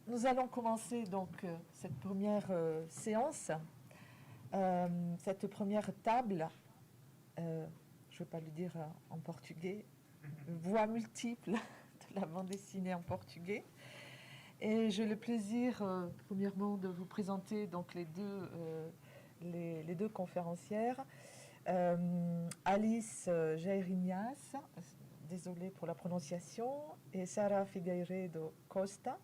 Nous allons commencer donc cette première séance, cette première table, je ne vais pas le dire en portugais, voix multiple de la bande dessinée en portugais. Et j'ai le plaisir, premièrement, de vous présenter donc les deux conférencières. Alice Jairinias, désolée pour la prononciation, et Sara Figueiredo Costa.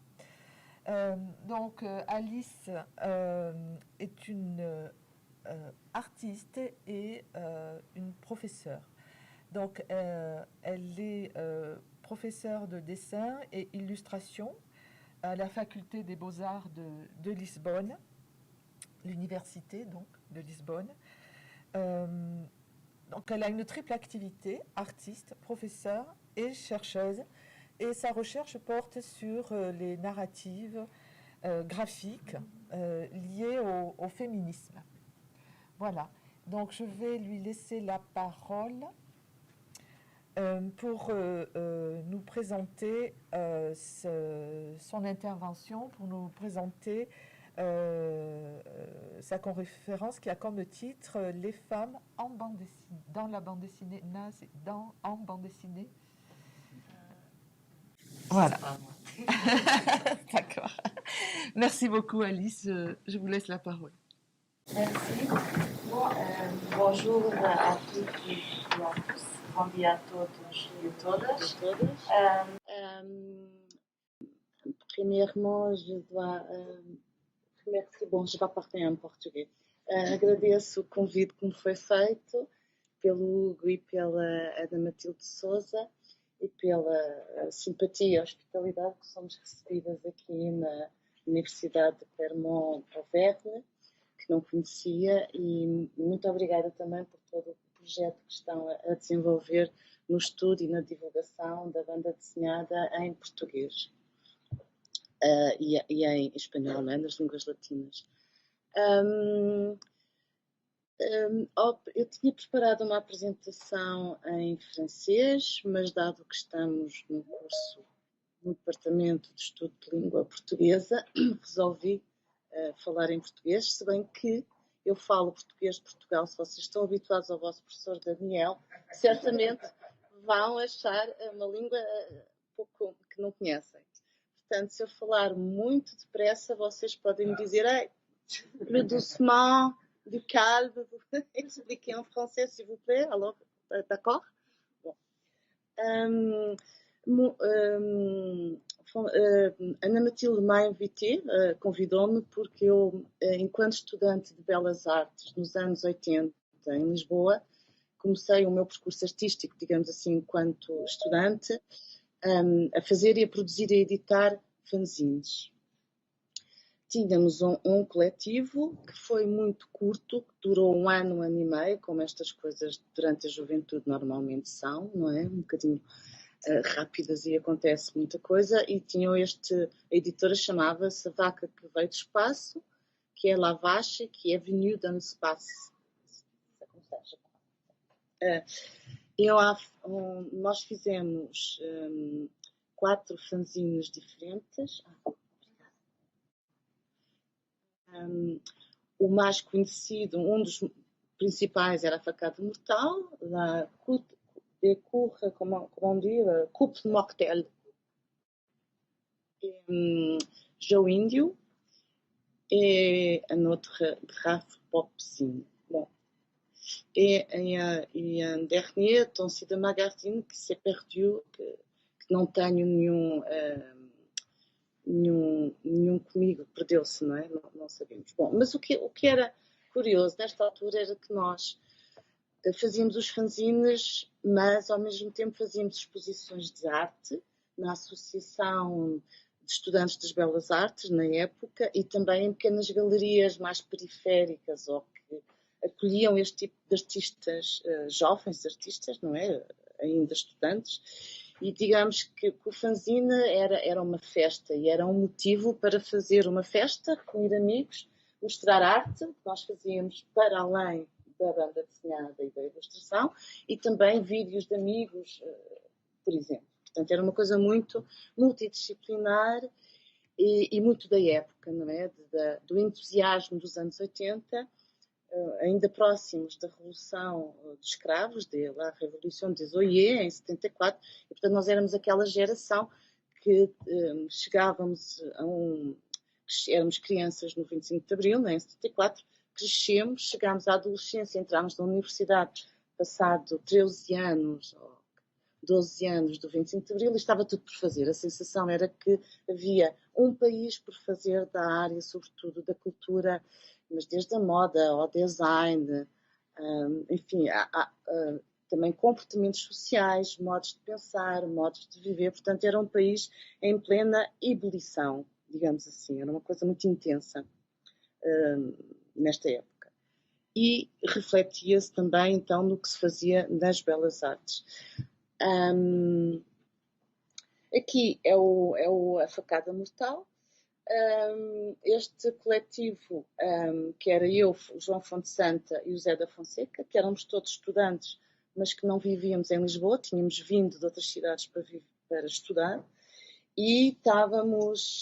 Donc Alice est une artiste et une professeure. Donc elle est professeure de dessin et illustration à la faculté des beaux-arts de Lisbonne, l'université donc de Lisbonne. Donc elle a une triple activité, artiste, professeure et chercheuse. Et sa recherche porte sur les narratives graphiques liées au féminisme. Voilà. Donc je vais lui laisser la parole pour nous présenter son intervention, pour nous présenter sa conférence qui a comme titre « Les femmes en bande dessinée, dans la bande dessinée, en bande dessinée ». Voilà. D'accord. Merci beaucoup, Alice. Je vous laisse la parole. Merci. Bonjour à toutes et à tous. Bom dia a todos e a todas. Primeirement, je dois remercier. Bom, je vais parler em português. Agradeço o convite que me foi feito pelo Hugo e pela Ana Matilde Sousa e pela simpatia e hospitalidade que somos recebidas aqui na Universidade de Clermont-Auvergne, que não conhecia, e muito obrigada também por todo o projeto que estão a desenvolver no estudo e na divulgação da banda desenhada em português e em espanhol, não é? Nas línguas latinas. Eu tinha preparado uma apresentação em francês, mas dado que estamos num curso no Departamento de Estudo de Língua Portuguesa, resolvi falar em português, se bem que eu falo português de Portugal. Se vocês estão habituados ao vosso professor Daniel, certamente vão achar uma língua pouco que não conhecem. Portanto, se eu falar muito depressa, vocês podem me dizer le doucement, du calme, expliquez en français, s'il vous plaît. Alors, d'accord? Bon. Ana Matilde m'a invité, convidou-me porque eu, enquanto estudante de Belas Artes nos anos 80 em Lisboa, comecei o meu percurso artístico, digamos assim, enquanto estudante, a fazer e a produzir e a editar fanzines. Tínhamos um coletivo que foi muito curto, que durou um ano e meio, como estas coisas durante a juventude normalmente são, não é? Um bocadinho rápidas e acontece muita coisa. E tinham a editora chamava-se A Vaca que Veio do Espaço, que é La Vache, que é Venue dans l'Espace. Nós fizemos 4 fanzines diferentes. O mais conhecido, um dos principais, era a Facada Mortal, la comment dire, Coupe Mortelle, Joe Índio, et un autre Graf Popsin. Bon. Et un dernier, Tonsi de Magazine, que s'est perdu, que não tenho nenhum comigo, perdeu-se, não é? Não sabemos. Bom, mas o que era curioso nesta altura era que nós fazíamos os fanzines, mas ao mesmo tempo fazíamos exposições de arte na Associação de Estudantes das Belas Artes, na época, e também em pequenas galerias mais periféricas, ou que acolhiam este tipo de artistas, jovens artistas, não é? Ainda estudantes. E digamos que o fanzine era uma festa e era um motivo para fazer uma festa, reunir amigos, mostrar arte, que nós fazíamos para além da banda desenhada e da ilustração, e também vídeos de amigos, por exemplo. Portanto, era uma coisa muito multidisciplinar e muito da época, não é? Do entusiasmo dos anos 80, ainda próximos da Revolução dos Escravos, da Revolução des Oiers, em 74, e portanto nós éramos aquela geração que chegávamos éramos crianças no 25 de Abril, né, em 74, crescemos, chegámos à adolescência, entramos na universidade, passado 13 anos, ou 12 anos do 25 de Abril, e estava tudo por fazer. A sensação era que havia um país por fazer da área, sobretudo da cultura, mas desde a moda ao design, enfim, também comportamentos sociais, modos de pensar, modos de viver. Portanto, era um país em plena ebulição, digamos assim. Era uma coisa muito intensa nesta época. E refletia-se também, então, no que se fazia nas belas artes. Aqui é a Facada Mortal. Este coletivo, que era eu, o João Fonte Santa e o Zé da Fonseca, que éramos todos estudantes, mas que não vivíamos em Lisboa, tínhamos vindo de outras cidades para estudar, e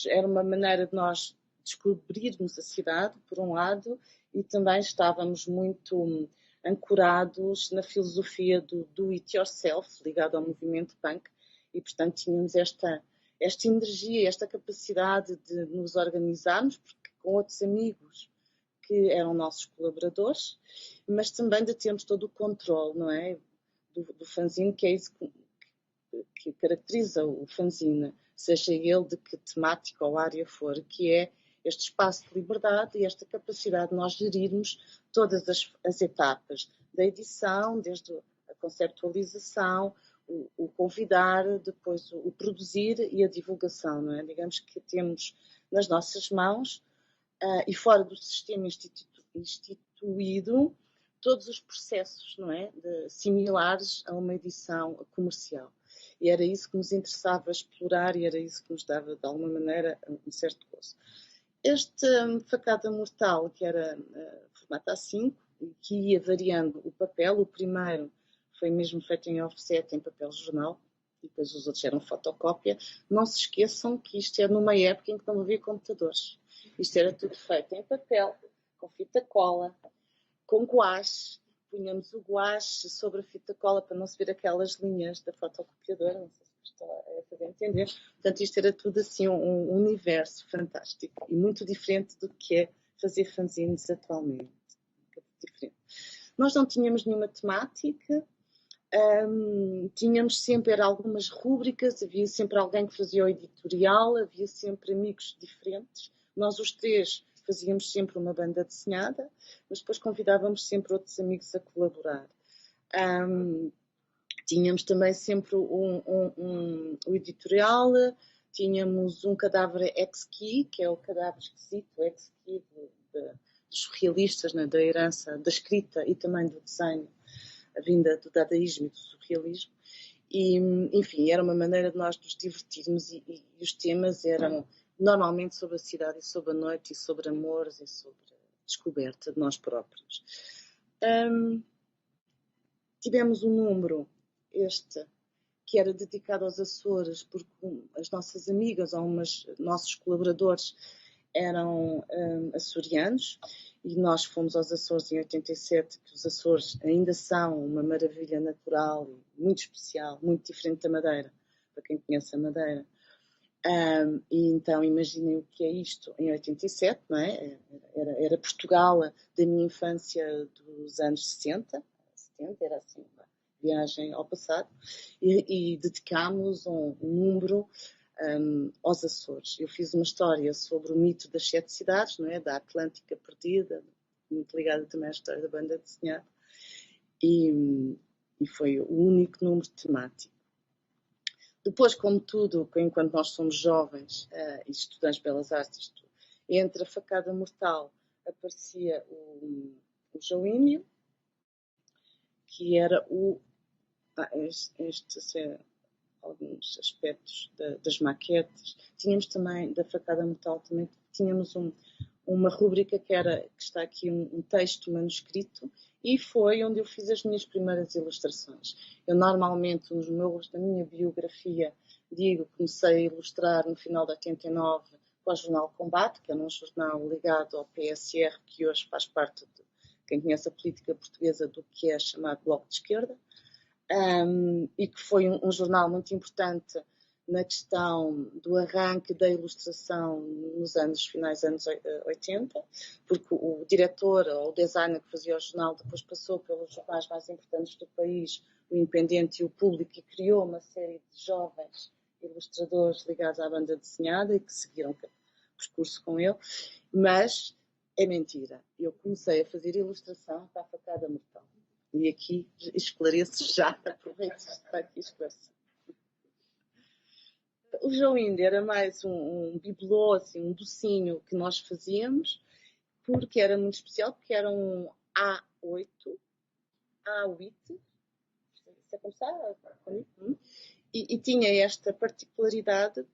era uma maneira de nós descobrirmos a cidade, por um lado, e também estávamos muito ancorados na filosofia do do it yourself, ligado ao movimento punk, e portanto tínhamos esta energia, esta capacidade de nos organizarmos, porque com outros amigos que eram nossos colaboradores, mas também de termos todo o controle, não é? Do fanzine, que é isso que caracteriza o fanzine, seja ele de que temática ou área for, que é este espaço de liberdade e esta capacidade de nós gerirmos todas as etapas da edição, desde a conceptualização, o convidar, depois o produzir e a divulgação, não é? Digamos que temos nas nossas mãos e fora do sistema instituído todos os processos, não é? Similares a uma edição comercial. E era isso que nos interessava explorar e era isso que nos dava, de alguma maneira, um certo gozo. Este Facada Mortal, que era formato A5, que ia variando o papel, o primeiro foi mesmo feito em offset, em papel jornal, e depois os outros eram fotocópia. Não se esqueçam que isto é numa época em que não havia computadores. Isto era tudo feito em papel, com fita cola, com guache. Punhamos o guache sobre a fita cola para não se ver aquelas linhas da fotocopiadora, não sei se estou a fazer entender. Portanto, isto era tudo assim um universo fantástico e muito diferente do que é fazer fanzines atualmente. Diferente. Nós não tínhamos nenhuma temática, tínhamos sempre algumas rúbricas, havia sempre alguém que fazia o editorial, havia sempre amigos diferentes. Nós os três fazíamos sempre uma banda desenhada, mas depois convidávamos sempre outros amigos a colaborar. Tínhamos também sempre o editorial, tínhamos um cadáver ex-key, que é o cadáver esquisito, o ex-key dos surrealistas, né, da herança, da escrita e também do desenho, a vinda do dadaísmo e do surrealismo. E, enfim, era uma maneira de nós nos divertirmos e os temas eram normalmente sobre a cidade e sobre a noite e sobre amores e sobre a descoberta de nós próprios. Tivemos um número, que era dedicado aos Açores, porque as nossas amigas ou nossos colaboradores eram açorianos e nós fomos aos Açores em 87, que os Açores ainda são uma maravilha natural, muito especial, muito diferente da Madeira, para quem conhece a Madeira. E então imaginem o que é isto em 87, não é? Era Portugal da minha infância dos anos 60, era assim uma viagem ao passado, e dedicámos um número aos Açores. Eu fiz uma história sobre o mito das 7 cidades, não é? Da Atlântica perdida, muito ligada também à história da banda desenhada. e foi o único número temático. Depois, como tudo, enquanto nós somos jovens e estudantes de Belas Artes, entre a Facada Mortal aparecia o Joínio, que era alguns aspectos das maquetes. Tínhamos também, da Facada Mortal, também tínhamos uma rúbrica que está aqui um texto manuscrito, e foi onde eu fiz as minhas primeiras ilustrações. Eu normalmente, na minha biografia, digo que comecei a ilustrar no final de 89 com o Jornal Combate, que era um jornal ligado ao PSR, que hoje faz parte de quem conhece a política portuguesa do que é chamado Bloco de Esquerda, e que foi um jornal muito importante na questão do arranque da ilustração nos finais dos anos 80, porque o diretor ou o designer que fazia o jornal depois passou pelos jornais mais importantes do país, o Independente e o Público, e criou uma série de jovens ilustradores ligados à banda desenhada e que seguiram o percurso com ele, mas é mentira. Eu comecei a fazer ilustração para a Facada Mortal. E aqui esclareço já, aproveito de estar aqui esclarecido. O Joíndio era mais um bibelô, assim, um docinho que nós fazíamos, porque era muito especial, porque era um A8, se é começar, e tinha esta particularidade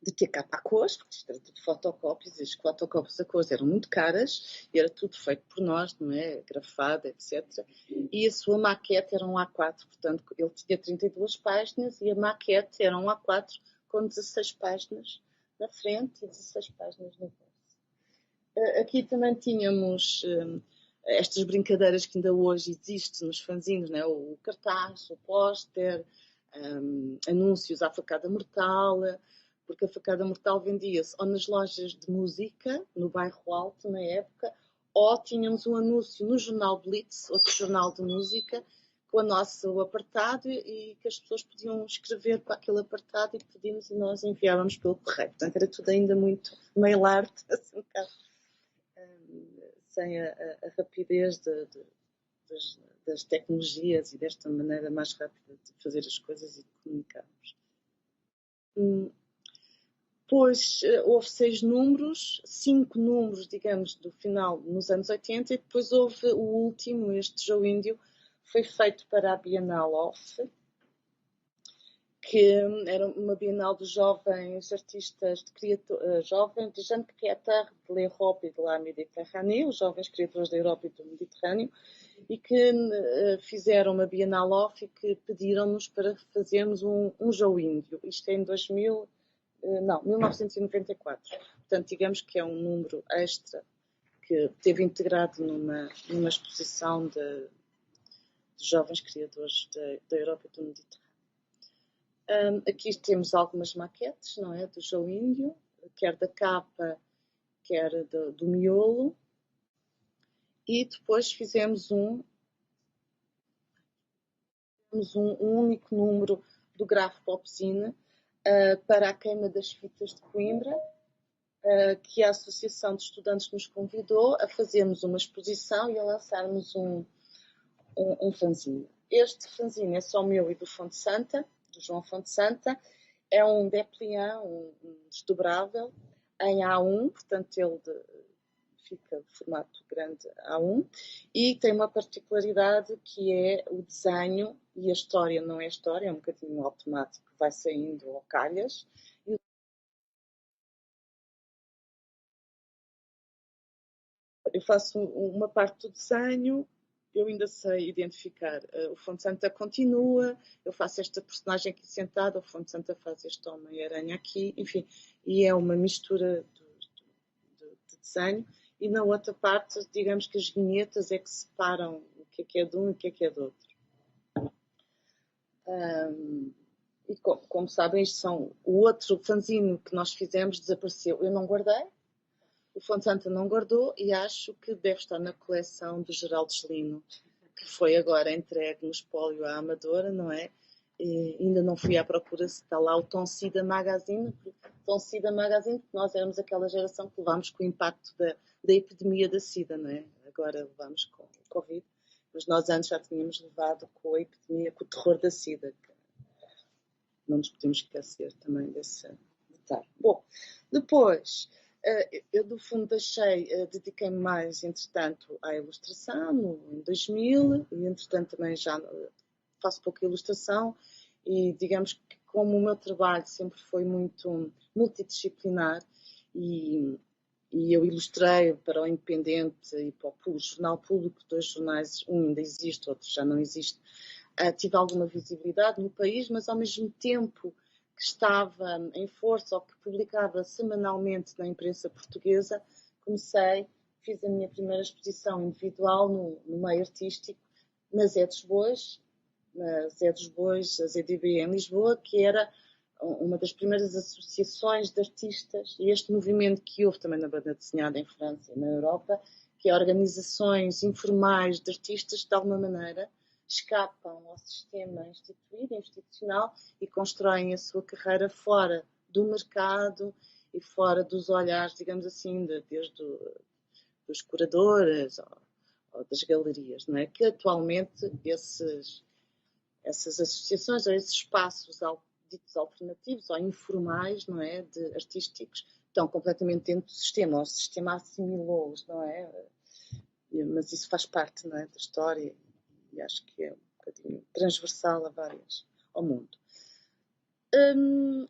de ter capa a cores, porque isto era tudo fotocópias, e as fotocópias a cores eram muito caras, e era tudo feito por nós, não é? Grafado, etc. E a sua maquete era um A4, portanto, ele tinha 32 páginas, e a maquete era um A4 com 16 páginas na frente e 16 páginas no verso. Aqui também tínhamos estas brincadeiras que ainda hoje existem nos fanzines, né? O cartaz, o póster, anúncios à Facada Mortal, porque a Facada Mortal vendia-se ou nas lojas de música, no bairro Alto, na época, ou tínhamos um anúncio no jornal Blitz, outro jornal de música, com o nosso apartado, e que as pessoas podiam escrever para aquele apartado e pedimos, e nós enviávamos pelo correio. Portanto, era tudo ainda muito mail art, assim, um bocado, sem a rapidez das tecnologias e desta maneira mais rápida de fazer as coisas e de comunicarmos. Depois houve 6 números, 5 números, digamos, do final, nos anos 80, e depois houve o último, este Joíndio, foi feito para a Bienal Off, que era uma Bienal de jovens artistas, jovens de gente créateur de l'Europe e de la Méditerranée, os jovens criadores da Europa e do Mediterrâneo, e que fizeram uma Bienal Off e que pediram-nos para fazermos um Joíndio. Isto é em 1994. Portanto, digamos que é um número extra que teve integrado numa exposição de jovens criadores da Europa e do Mediterrâneo. Aqui temos algumas maquetes, não é? Do Joíndio, quer da capa, quer do miolo. E depois fizemos um único número do Grafo Popzine para a queima das fitas de Coimbra, que a Associação de Estudantes nos convidou a fazermos uma exposição e a lançarmos um fanzine. Este fanzine é só meu e do Fonte Santa, do João Fonte Santa. É um dépliant, um desdobrável, em A1, portanto ele fica de formato grande A1, e tem uma particularidade que é o desenho, e a história não é história, é um bocadinho automático, vai saindo ao calhas. Eu faço uma parte do desenho, eu ainda sei identificar. O Fonte Santa continua, eu faço esta personagem aqui sentada, o Fonte Santa faz este Homem-Aranha aqui, enfim, e é uma mistura de desenho. E na outra parte, digamos que as vinhetas é que separam o que é de um e o que é do outro. E como sabem, o outro fanzine que nós fizemos desapareceu. Eu não guardei, o Fonte Santa não guardou, e acho que deve estar na coleção do Geraldo Gelino, que foi agora entregue no espólio à Amadora, não é? E ainda não fui à procura se está lá o Tom Sida Magazine, porque nós éramos aquela geração que levámos com o impacto da epidemia da SIDA, não é? Agora levamos com o Covid. mas nós antes já tínhamos levado com a epidemia, com o terror da SIDA, que não nos podemos esquecer também desse detalhe. Bom, depois, eu do fundo dediquei-me mais, entretanto, à ilustração, em 2000, e entretanto também já faço pouca ilustração, e digamos que como o meu trabalho sempre foi muito multidisciplinar, e eu ilustrei para o Independente e para o Jornal Público, 2 jornais, um ainda existe, outro já não existe. Tive alguma visibilidade no país, mas ao mesmo tempo que estava em força ou que publicava semanalmente na imprensa portuguesa, fiz a minha primeira exposição individual no meio artístico, na Zé dos Bois, a ZDB em Lisboa, que era uma das primeiras associações de artistas, e este movimento que houve também na banda desenhada em França e na Europa, que é organizações informais de artistas, de alguma maneira, escapam ao sistema institucional e constroem a sua carreira fora do mercado e fora dos olhares, digamos assim, desde dos curadores ou das galerias, não é? Que atualmente essas associações ou esses espaços ditos alternativos ou informais, não é, de artísticos, estão completamente dentro do sistema, ou o sistema assimilou-os, não é? Mas isso faz parte, não é, da história, e acho que é um bocadinho transversal ao mundo.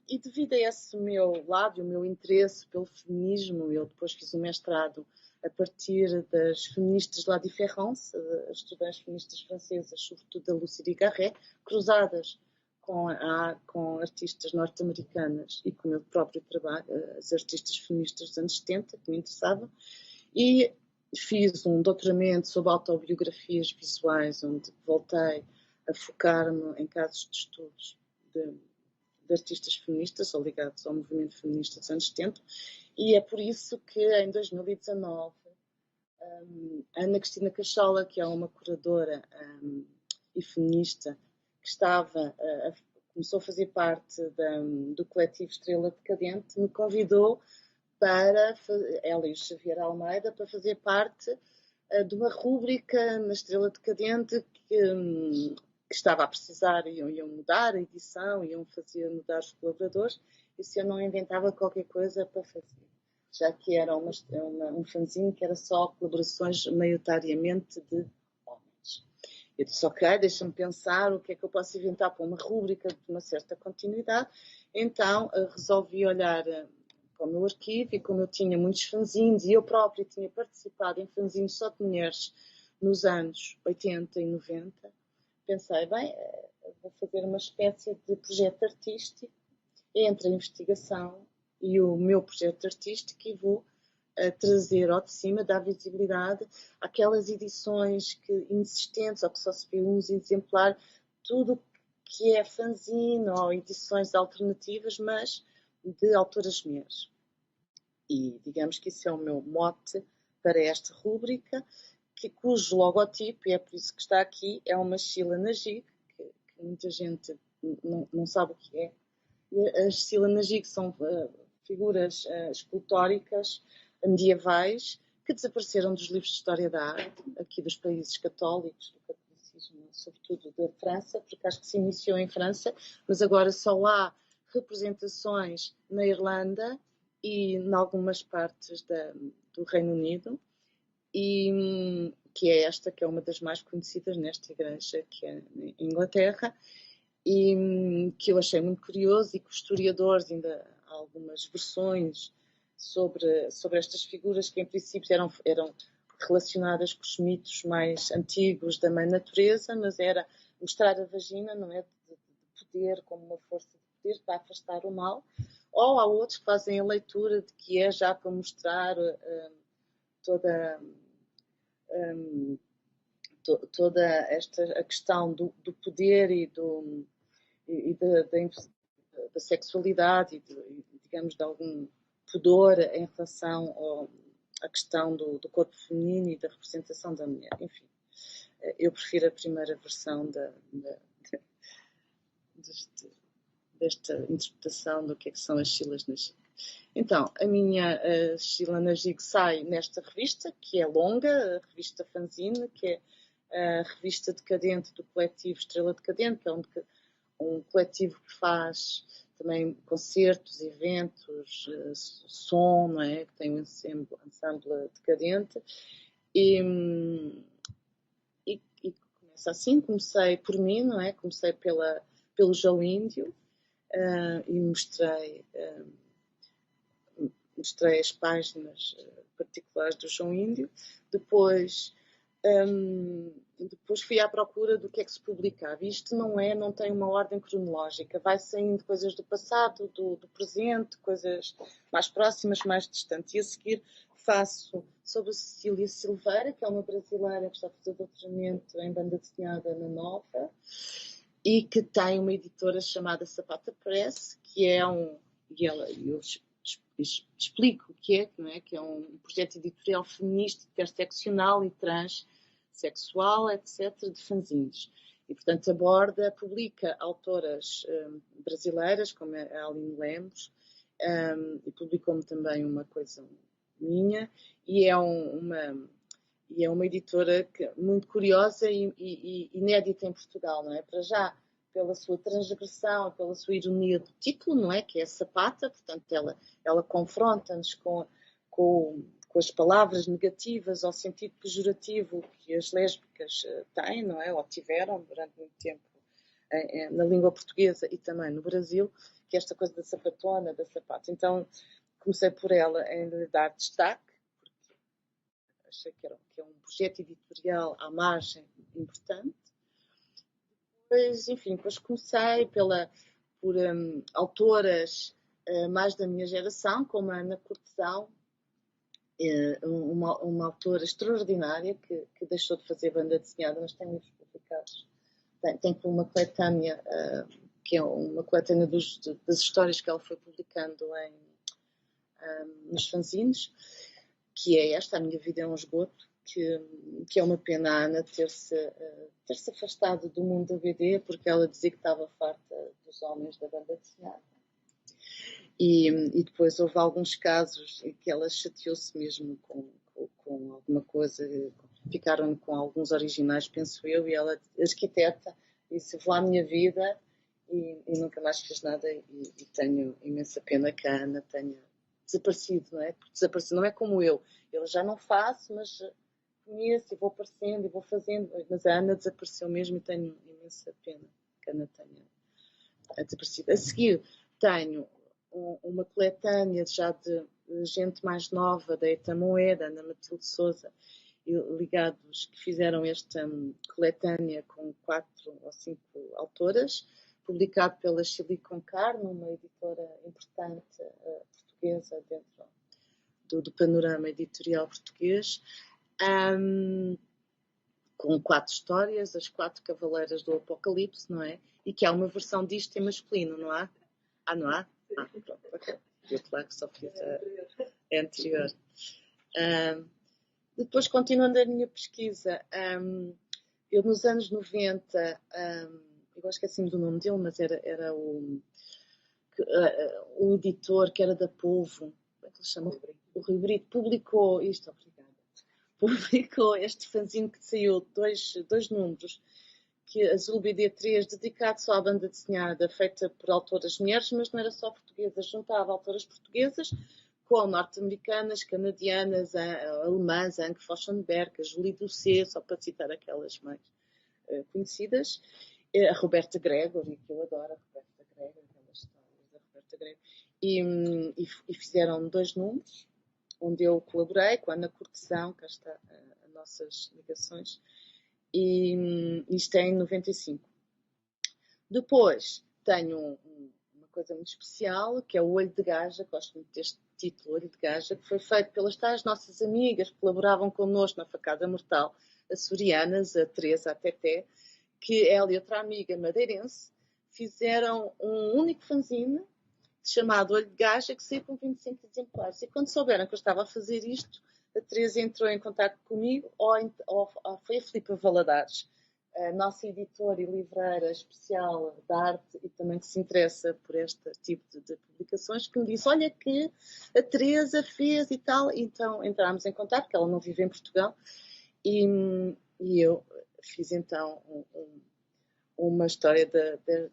E devido a esse meu lado, o meu interesse pelo feminismo, eu depois fiz um mestrado a partir das feministas lá de Ferrance, as estudantes feministas francesas, sobretudo da Lucie Garret, cruzadas com artistas norte-americanas e com o meu próprio trabalho, as artistas feministas dos anos 70, que me interessavam, e fiz um doutoramento sobre autobiografias visuais, onde voltei a focar-me em casos de estudos de artistas feministas ou ligados ao movimento feminista dos anos 70, e é por isso que em 2019 Ana Cristina Cachola, que é uma curadora e feminista que começou a fazer parte do coletivo Estrela Decadente, me convidou ela e o Xavier Almeida, para fazer parte de uma rúbrica na Estrela Decadente que estava a precisar, iam mudar a edição, iam fazer mudar os colaboradores, e se eu não inventava qualquer coisa para fazer, já que era um fanzine que era só colaborações maioritariamente de homens. Eu disse, ok, deixa-me pensar o que é que eu posso inventar para uma rúbrica de uma certa continuidade. Então resolvi olhar para o meu arquivo, e como eu tinha muitos fanzines, e eu própria tinha participado em fanzines só de mulheres nos anos 80 e 90, pensei, bem, vou fazer uma espécie de projeto artístico entre a investigação e o meu projeto artístico, e vou trazer ao de cima, dar visibilidade àquelas edições inexistentes, ou que só se vê um exemplar, tudo que é fanzine ou edições alternativas, mas de autoras mulheres. E digamos que isso é o meu mote para esta rúbrica, cujo logotipo, e é por isso que está aqui, é uma Sheila Najib, que muita gente não sabe o que é. E as Sheila Najib são figuras escultóricas medievais que desapareceram dos livros de história da arte, aqui dos países católicos, do catolicismo, sobretudo da França, porque acho que se iniciou em França, mas agora só há representações na Irlanda e em algumas partes do Reino Unido, e que é esta, que é uma das mais conhecidas nesta igreja, que é em Inglaterra, e que eu achei muito curioso, e que os historiadores, ainda há algumas versões sobre estas figuras que em princípio eram relacionadas com os mitos mais antigos da mãe natureza, mas era mostrar a vagina, não é, de poder, como uma força de poder para afastar o mal, ou há outros que fazem a leitura de que é já para mostrar toda a questão do poder e da sexualidade e, digamos, de algum pudor em relação à questão do corpo feminino e da representação da mulher. Enfim, eu prefiro a primeira versão desta interpretação do que são as Sheilas Najib. Então, a minha Sheila Najib sai nesta revista, que é longa, a revista fanzine, que é a revista Decadente do coletivo Estrela Decadente, que é um coletivo que faz também concertos, eventos, som, não é? Que tem um ensemble decadente. E começa assim, comecei por mim, não é? Comecei pelo João Índio e mostrei as páginas particulares do João Índio. Depois fui à procura do que é que se publicava. Isto não tem uma ordem cronológica. Vai saindo coisas do passado, do presente, coisas mais próximas, mais distantes. E a seguir faço sobre a Cecília Silveira, que é uma brasileira que está a fazer doutoramento em banda desenhada na Nova e que tem uma editora chamada Sapata Press, que é eu explico o que é, não é? Que é um projeto editorial feminista, interseccional e transsexual, etc., de fanzines. E, portanto, publica autoras brasileiras, como a Aline Lemos, e publicou-me também uma coisa minha, e é uma editora muito curiosa e inédita em Portugal, não é? Para já, pela sua transgressão, pela sua ironia do título, não é? Que é sapata, portanto, ela confronta-nos com as palavras negativas ao sentido pejorativo que as lésbicas têm, não é? Ou tiveram durante muito tempo na língua portuguesa e também no Brasil, que é esta coisa da sapatona, da sapata. Então, comecei por ela em lhe dar destaque, porque achei que é um projeto editorial à margem importante. Depois comecei por autoras mais da minha geração, como a Ana Cortesão, uma autora extraordinária que deixou de fazer banda desenhada, mas tem livros publicados. Tem uma coletânea, que é uma coletânea das histórias que ela foi publicando nos fanzines, que é esta, A Minha Vida é um Esgoto, que é uma pena a Ana ter-se afastado do mundo da BD, porque ela dizia que estava farta dos homens da banda desenhada. E depois houve alguns casos em que ela chateou-se mesmo com alguma coisa, ficaram com alguns originais, penso eu, e ela, arquiteta, disse: vou à minha vida, e nunca mais fez nada, e tenho imensa pena que a Ana tenha desaparecido, não é? Porque desaparecido não é como eu já não faço, mas conheço e vou aparecendo e vou fazendo, mas a Ana desapareceu mesmo e tenho imensa pena que a Ana tenha desaparecido. A seguir tenho uma coletânea já de gente mais nova, da Eta Moeda, Ana Matilde Souza, ligados, que fizeram esta coletânea com 4 ou 5 autoras, publicado pela Silicon Carne, uma editora importante portuguesa dentro do panorama editorial português, com 4 histórias, as 4 Cavaleiras do Apocalipse, não é? E que há uma versão disto em masculino, não há? Não há? Pronto, ok. Eu, claro, que só fiz a anterior. Depois, continuando a minha pesquisa, eu nos anos 90, eu esqueci-me do nome dele, mas era o editor que era da Povo, como é que ele chama? O Rio Brito, publicou isto, obrigada. Publicou este fanzine que saiu dois números, que Azul BD3, dedicado só à banda desenhada, feita por autoras mulheres, mas não era só portuguesas, juntava autoras portuguesas com norte-americanas, canadianas, alemãs, a Anke Fossenberg, a Julie Doucet, só para citar aquelas mais conhecidas, a Roberta Gregory, que eu adoro, a Roberta Gregory, aquelas histórias da Roberta Gregory, e fizeram 2 números, onde eu colaborei com a Ana Cortesão, cá está as nossas ligações, e isto é em 95. Depois tenho uma coisa muito especial, que é o Olho de Gaja, gosto muito deste título, Olho de Gaja, que foi feito pelas tais nossas amigas que colaboravam connosco na Facada Mortal, as Sorianas, a Teresa, a Teté, que ela e outra amiga madeirense fizeram um único fanzine chamado Olho de Gaja, que saiu com 25 exemplares. E quando souberam que eu estava a fazer isto, a Teresa entrou em contato comigo, ou foi a Filipa Valadares, a nossa editora e livreira especial de arte e também que se interessa por este tipo de publicações, que me disse: olha que a Teresa fez e tal. Então entramos em contato, porque ela não vive em Portugal, e eu fiz então uma história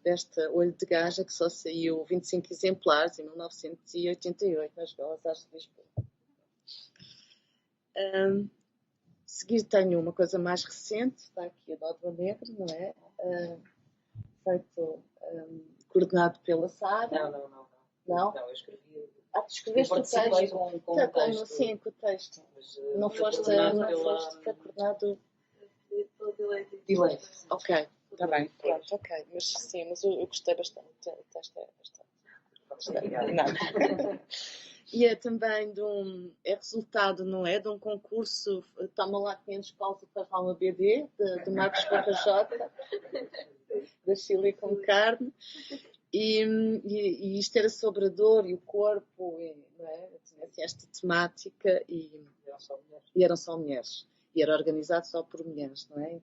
desta Olho de Gaja, que só saiu 25 exemplares em 1988 nas Belas Artes de Lisboa. Seguir tenho uma coisa mais recente, está aqui a Nódoa Negra, não é? Feito, coordenado pela Sara. Não? Não, eu escrevi. Tu escreveste o texto? Com o texto. Sim, com o texto. Mas, não foste coordenado pela delay. Ok, está bem, pronto, ok. Mas sim, mas eu gostei bastante. O texto é bastante. Nada. E é também é resultado, não é? De um concurso, toma lá 500 paus e faz lá uma BD, de Marcos Barrajota, da Chile com carne. E isto era sobre a dor e o corpo, não é? Assim, esta temática, e eram só mulheres. E era organizado só por mulheres, não é?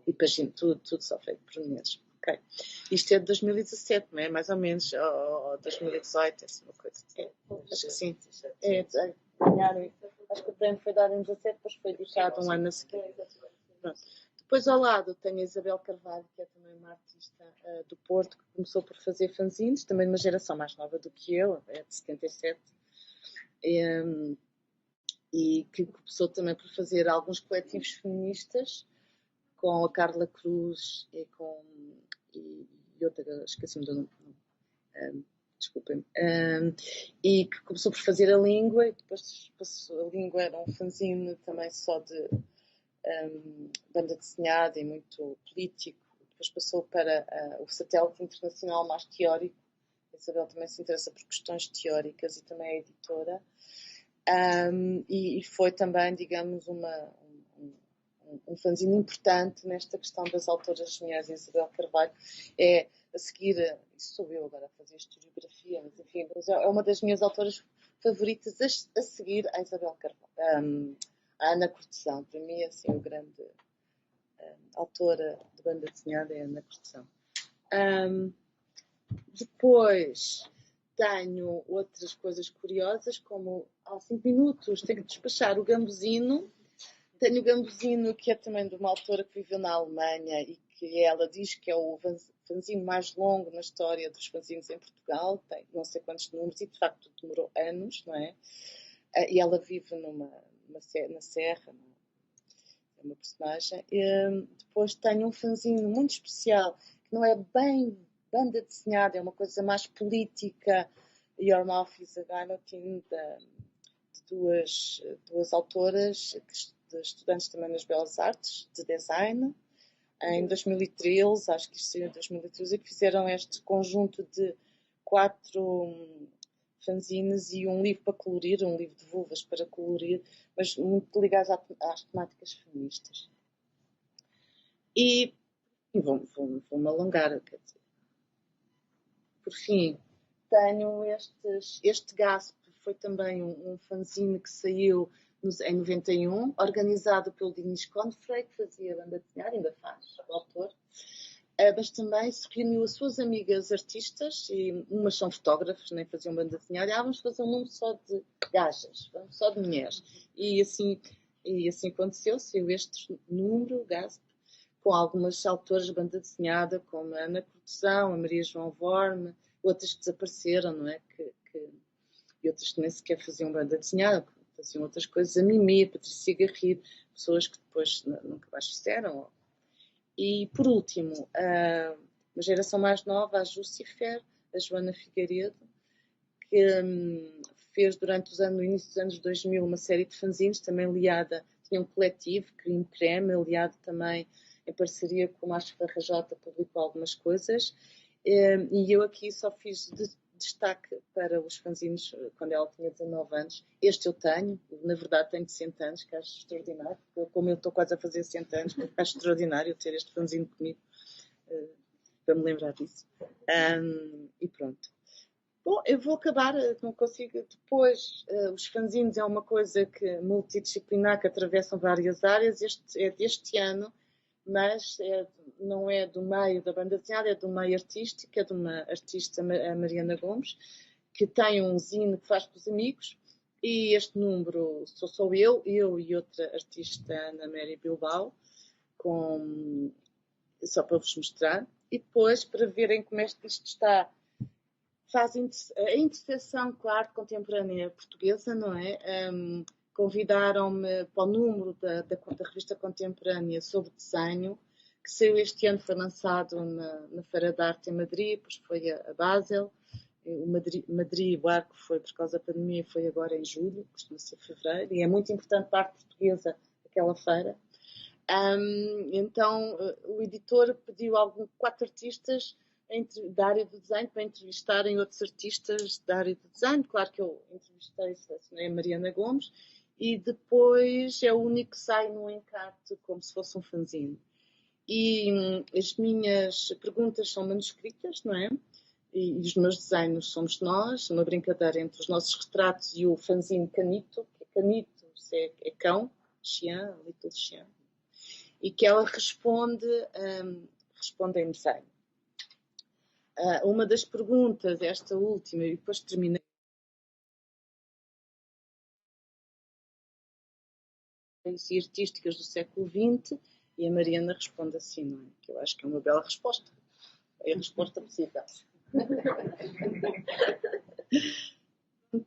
E paginado, tudo só feito por mulheres. Okay. Isto é de 2017, não é? Mais ou menos, ou 2018, essa uma coisa. Acho que sim. Acho que o prémio foi dado em 2017, depois foi editado um ano a seguir. Pronto. Depois ao lado tenho a Isabel Carvalho, que é também uma artista do Porto, que começou por fazer fanzines, também de uma geração mais nova do que eu, é de 77, e que começou também por fazer alguns coletivos feministas, com a Carla Cruz e outra, esqueci-me do nome, desculpem, e que começou por fazer a língua, e depois a língua era um fanzine também só de banda desenhada e muito político. Depois passou para o satélite internacional mais teórico. A Isabel também se interessa por questões teóricas e também é editora. E foi também, digamos, um fanzine importante nesta questão das autoras mulheres. Isabel Carvalho é, a seguir, isso sou eu agora a fazer historiografia, mas enfim, é uma das minhas autoras favoritas a seguir a Isabel Carvalho. A Ana Cortesão, para mim, assim, o grande autora de banda desenhada é a Ana Cortesão. Depois tenho outras coisas curiosas, como há 5 minutos tenho que despachar o Gambusino. Tenho o Gambusino, que é também de uma autora que viveu na Alemanha e que ela diz que é o fanzine mais longo na história dos fanzines em Portugal. Tem não sei quantos números e, de facto, demorou anos, não é? E ela vive na Serra, é uma personagem. Depois tenho um fanzine muito especial, que não é bem banda desenhada, é uma coisa mais política. Your Mouth is a Guillotine, de duas autoras, de estudantes também nas Belas Artes, de design, em 2013, acho que isto saiu em 2013, e que fizeram este conjunto de 4 fanzines e um livro para colorir, um livro de vulvas para colorir, mas muito ligados às temáticas feministas. E vou-me alongar, quer dizer. Por fim, tenho este Gasp, foi também um fanzine que saiu em 91, organizado pelo Dinis Confrey, que fazia banda desenhada, ainda faz, o autor. Mas também se reuniu as suas amigas artistas, e umas são fotógrafos, nem faziam banda desenhada, vamos fazer um número só de gajas, só de mulheres. E assim aconteceu, saiu este número, Gasp, com algumas autoras de banda desenhada, como a Ana Cortesão, a Maria João Vorme, outras que desapareceram, não é? E outras que nem sequer faziam banda desenhada, faziam outras coisas, a Mimi, a Patrícia Garrido, pessoas que depois nunca mais fizeram. E, por último, uma geração mais nova, a Jucifer, a Joana Figueiredo, que fez no início dos anos 2000 uma série de fanzines, também aliada, tinha um coletivo, Crime Creme, aliado também em parceria com o Márcio Farrajota, publicou algumas coisas. E eu aqui só fiz destaque para os fanzines quando ela tinha 19 anos. Este eu tenho, na verdade tenho 100 anos, que acho extraordinário. Como eu estou quase a fazer 100 anos, acho extraordinário ter este fanzine comigo, para me lembrar disso. E pronto. Bom, eu vou acabar, não consigo. Depois, os fanzines é uma coisa multidisciplinar, que atravessam várias áreas. Este é deste ano, mas não é do meio da banda desenhada, é do meio artístico, é de uma artista, a Mariana Gomes, que tem um zine que faz com os amigos, e este número sou eu e outra artista, Ana Mary Bilbao, só para vos mostrar, e depois para verem como isto está, faz a interseção com a arte contemporânea portuguesa, não é? Convidaram-me para o número da revista contemporânea sobre desenho, que saiu este ano, foi lançado na Feira de Arte em Madrid, depois foi a Basel. O Madrid, o Arco foi por causa da pandemia, foi agora em julho, costuma ser fevereiro, e é muito importante para a arte portuguesa aquela feira. Então o editor pediu 4 artistas da área do desenho para entrevistarem outros artistas da área do desenho. Claro que eu entrevistei a Mariana Gomes, e depois é o único que sai no encarte como se fosse um fanzine. E as minhas perguntas são manuscritas, não é? E os meus desenhos somos nós, uma brincadeira entre os nossos retratos e o fanzine Canito, que Canito é cão, chien, little chien, e que ela responde em desenho. Uma das perguntas, esta última, e depois terminei, e artísticas do século XX, e a Mariana responde assim, não é? Que eu acho que é uma bela resposta. É a resposta possível.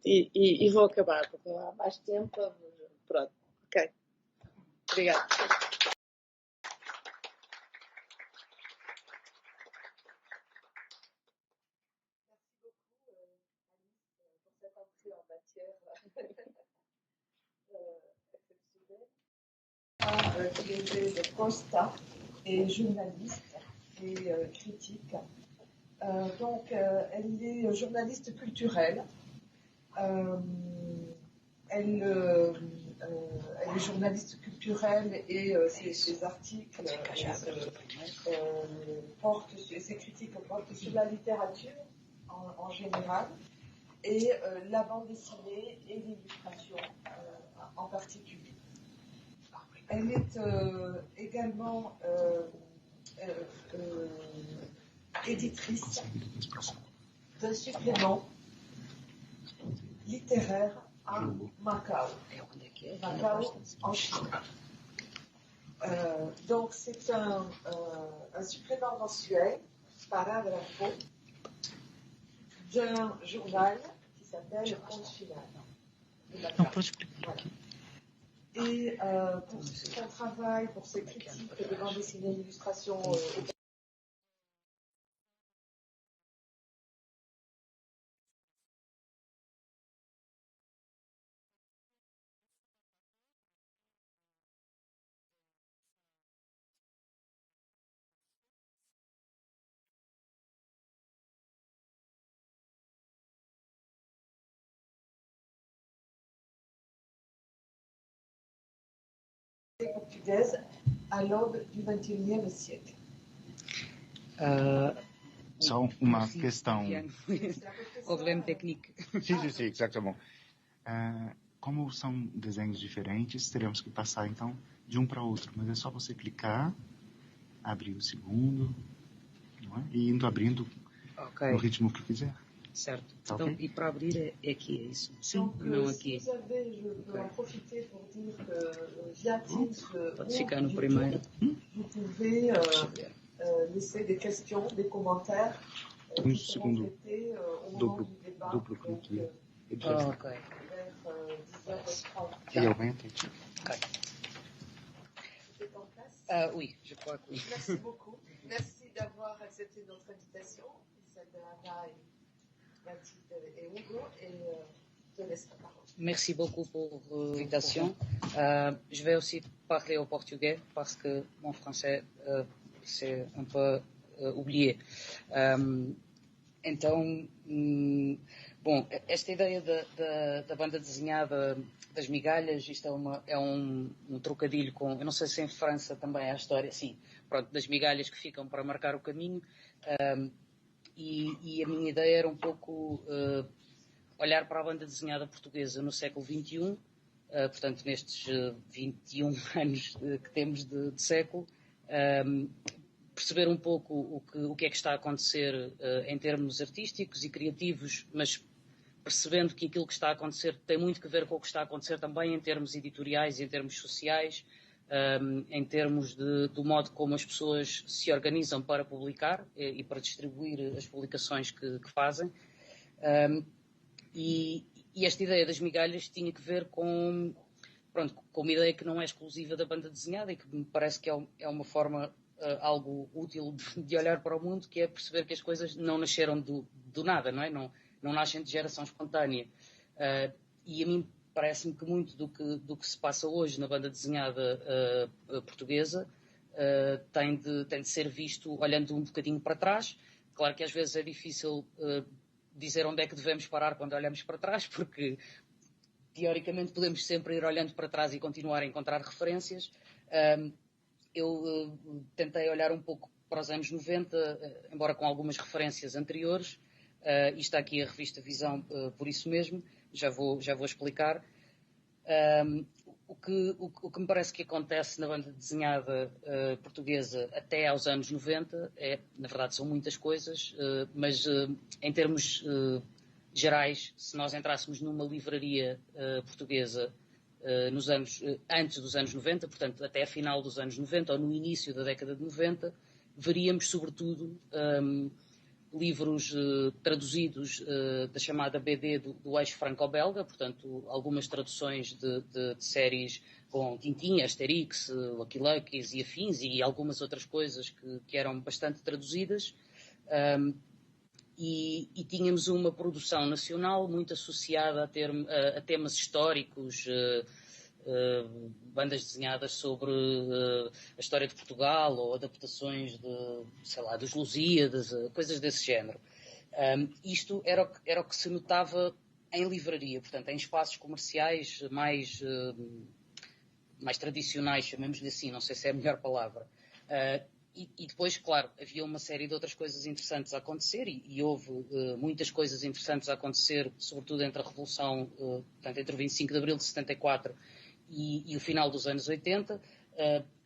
E vou acabar, porque não há mais tempo. Pronto, ok. Obrigada. De Costa est journaliste et critique. Donc, elle est journaliste culturelle. Elle est journaliste culturelle et ses articles portent, ses critiques portent sur la littérature en général et la bande dessinée et l'illustration en particulier. Elle est également éditrice d'un supplément littéraire à Macao en Chine. Donc c'est un supplément mensuel par Abrafo d'un journal qui s'appelle Conte Final. Et pour son travail, pour ses critiques de bande dessinée, d'illustration, portugaise à l'aube du XXIe siècle. Só uma questão. Problème technique. Sim, exatamente. Como são desenhos diferentes, teremos que passar então de um para outro, mas é só você clicar, abrir o segundo, não é? E indo abrindo no ritmo que quiser. Certo. Tá, então, okay? E para abrir é aqui, é isso? Sim, não aqui. Si vous avez, je peux en profiter pour dire que via Teams Pode ficar no primeiro. vous pouvez laisser des questions, des commentaires qui seront traités au moment du débat. Duplo clique. Vers 10h30. E aumenta. Ok. Vous êtes en place? Oui, je crois que oui. Merci beaucoup. Merci d'avoir accepté notre invitation. Celle de Anna et Mathilde et Hugo. Et je te laisse la parole. Merci beaucoup pour l'invitation. Je vais aussi parler au portugais parce que mon français c'est un peu oublié. Então, bom, esta ideia da banda desenhada das migalhas, isto é um trocadilho com, eu não sei se em França também há a história, sim, pronto, das migalhas que ficam para marcar o caminho, e a minha ideia era um pouco olhar para a banda desenhada portuguesa no século XXI, portanto nestes 21 anos que temos de século, perceber um pouco o que é que está a acontecer em termos artísticos e criativos, mas percebendo que aquilo que está a acontecer tem muito que ver com o que está a acontecer também em termos editoriais e em termos sociais, em termos do modo como as pessoas se organizam para publicar e para distribuir as publicações que fazem. E esta ideia das migalhas tinha que ver com uma ideia que não é exclusiva da banda desenhada e que me parece que é uma forma algo útil de olhar para o mundo, que é perceber que as coisas não nasceram do nada, não é? Não nascem de geração espontânea. E a mim parece-me que muito do que se passa hoje na banda desenhada portuguesa tem de ser visto olhando um bocadinho para trás. Claro que às vezes é difícil dizer onde é que devemos parar quando olhamos para trás, porque teoricamente podemos sempre ir olhando para trás e continuar a encontrar referências. Eu tentei olhar um pouco para os anos 90, embora com algumas referências anteriores, e está aqui a revista Visão por isso mesmo, já vou explicar. O que me parece que acontece na banda desenhada portuguesa até aos anos 90, na verdade são muitas coisas, mas em termos gerais, se nós entrássemos numa livraria portuguesa antes dos anos 90, portanto até a final dos anos 90 ou no início da década de 90, veríamos sobretudo livros traduzidos da chamada BD do eixo franco-belga, portanto algumas traduções de séries com Tintin, Asterix, Lucky Luckies e afins, e algumas outras coisas que eram bastante traduzidas. E tínhamos uma produção nacional muito associada a temas históricos, bandas desenhadas sobre a história de Portugal ou adaptações dos Lusíadas, coisas desse género. Isto era o que se notava em livraria, portanto, em espaços comerciais mais tradicionais, chamemos-lhe assim, não sei se é a melhor palavra. E depois, claro, havia uma série de outras coisas interessantes a acontecer e houve muitas coisas interessantes a acontecer, sobretudo entre a Revolução, portanto, entre o 25 de Abril de 74 e o final dos anos 80.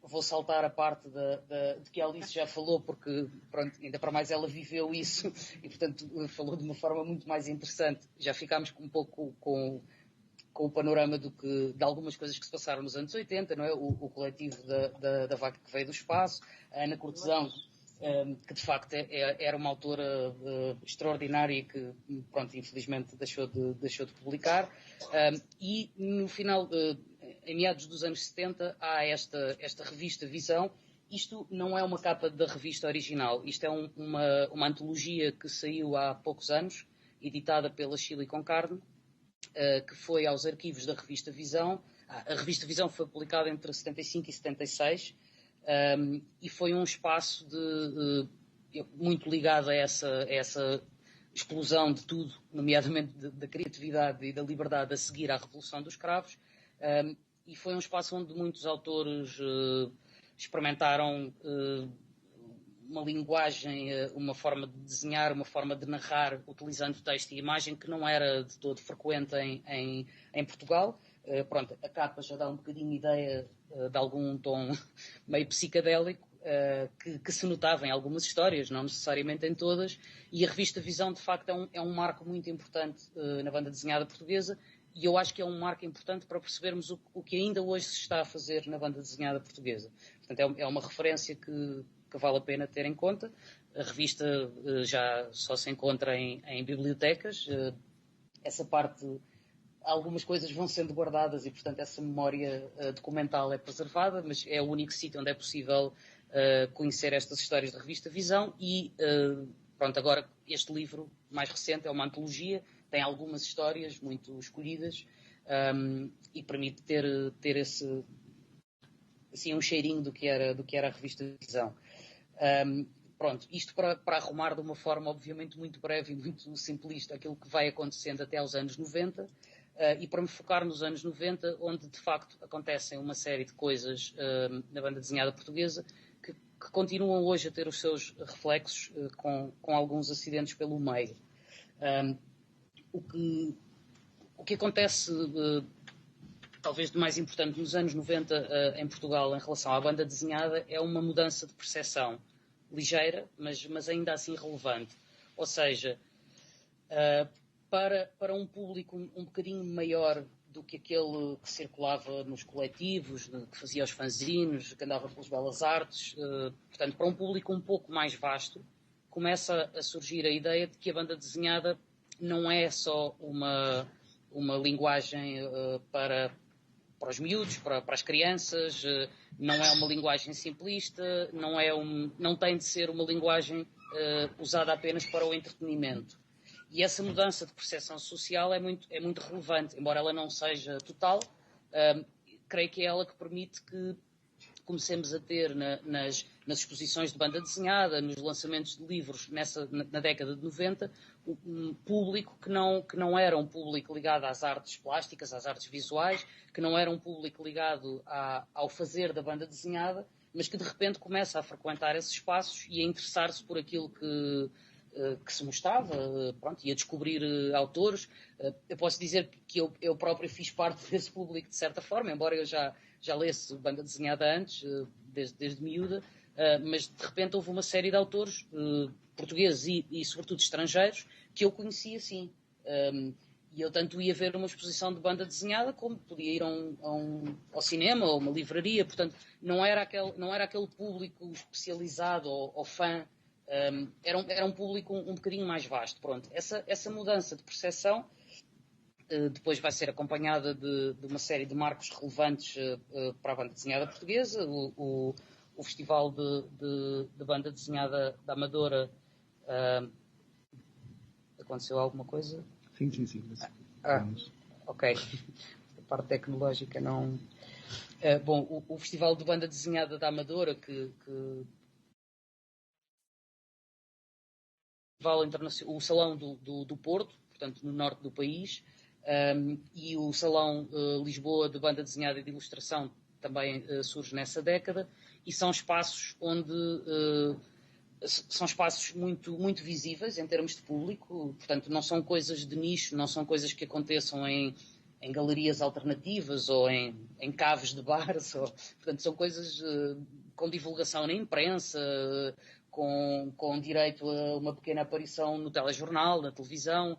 Vou saltar a parte de que a Alice já falou, porque, pronto, ainda para mais ela viveu isso e, portanto, falou de uma forma muito mais interessante. Já ficámos um pouco com o panorama de algumas coisas que se passaram nos anos 80, não é? O coletivo da Vaca que Veio do Espaço, a Ana Cortesão, que de facto era uma autora extraordinária e que, pronto, infelizmente deixou de publicar. E no final, em meados dos anos 70, há esta revista Visão. Isto não é uma capa da revista original, isto é uma antologia que saiu há poucos anos, editada pela Chile com Carne, que foi aos arquivos da revista Visão. A revista Visão foi publicada entre 75 e 76 e foi um espaço muito ligado a essa explosão de tudo, nomeadamente da criatividade e da liberdade a seguir à Revolução dos Cravos, e foi um espaço onde muitos autores experimentaram uma linguagem, uma forma de desenhar, uma forma de narrar, utilizando texto e imagem que não era de todo frequente em Portugal. Pronto, a capa já dá um bocadinho ideia de algum tom meio psicadélico que se notava em algumas histórias, não necessariamente em todas, e a revista Visão, de facto, é um marco muito importante na banda desenhada portuguesa, e eu acho que é um marco importante para percebermos o que ainda hoje se está a fazer na banda desenhada portuguesa. Portanto, é uma referência que vale a pena ter em conta. A revista já só se encontra em bibliotecas. Essa parte, algumas coisas vão sendo guardadas e, portanto, essa memória documental é preservada, mas é o único sítio onde é possível conhecer estas histórias da revista Visão. E, pronto, agora este livro mais recente é uma antologia, tem algumas histórias muito escolhidas e permite ter esse, assim, um cheirinho do que era a revista Visão. Pronto, isto para arrumar de uma forma obviamente muito breve e muito simplista aquilo que vai acontecendo até aos anos 90, e para me focar nos anos 90, onde de facto acontecem uma série de coisas na banda desenhada portuguesa que continuam hoje a ter os seus reflexos com alguns acidentes pelo meio. O que acontece talvez de mais importante nos anos 90 em Portugal em relação à banda desenhada é uma mudança de percepção ligeira, mas ainda assim relevante. Ou seja, para um público um bocadinho maior do que aquele que circulava nos coletivos, que fazia os fanzines, que andava pelas belas artes. Portanto, para um público um pouco mais vasto, começa a surgir a ideia de que a banda desenhada não é só uma linguagem para os miúdos, para as crianças, não é uma linguagem simplista, não tem de ser uma linguagem usada apenas para o entretenimento. E essa mudança de percepção social é muito relevante, embora ela não seja total. Creio que é ela que permite que comecemos a ter nas exposições de banda desenhada, nos lançamentos de livros na década de 90, um público que não era um público ligado às artes plásticas, às artes visuais, que não era um público ligado ao fazer da banda desenhada, mas que de repente começa a frequentar esses espaços e a interessar-se por aquilo que se mostrava, pronto, e a descobrir autores. Eu posso dizer que eu próprio fiz parte desse público de certa forma, embora eu já lesse banda desenhada antes, desde miúda, mas de repente houve uma série de autores portugueses e sobretudo estrangeiros que eu conhecia sim. E eu tanto ia ver uma exposição de banda desenhada como podia ir ao cinema ou uma livraria. Portanto, não era aquele público especializado ou fã. Era um público um bocadinho mais vasto. Pronto. Essa mudança de percepção depois vai ser acompanhada de uma série de marcos relevantes para a banda desenhada portuguesa. O Festival de Banda Desenhada da Amadora. Aconteceu alguma coisa? Sim. Ok. A parte tecnológica não... Bom, o Festival de Banda Desenhada da Amadora, o Salão do Porto, portanto, no norte do país, e o Salão Lisboa de Banda Desenhada e de Ilustração também surge nessa década, e são espaços são espaços muito, muito visíveis em termos de público. Portanto, não são coisas de nicho, não são coisas que aconteçam em galerias alternativas ou em caves de bares. Portanto, são coisas com divulgação na imprensa, com direito a uma pequena aparição no telejornal, na televisão.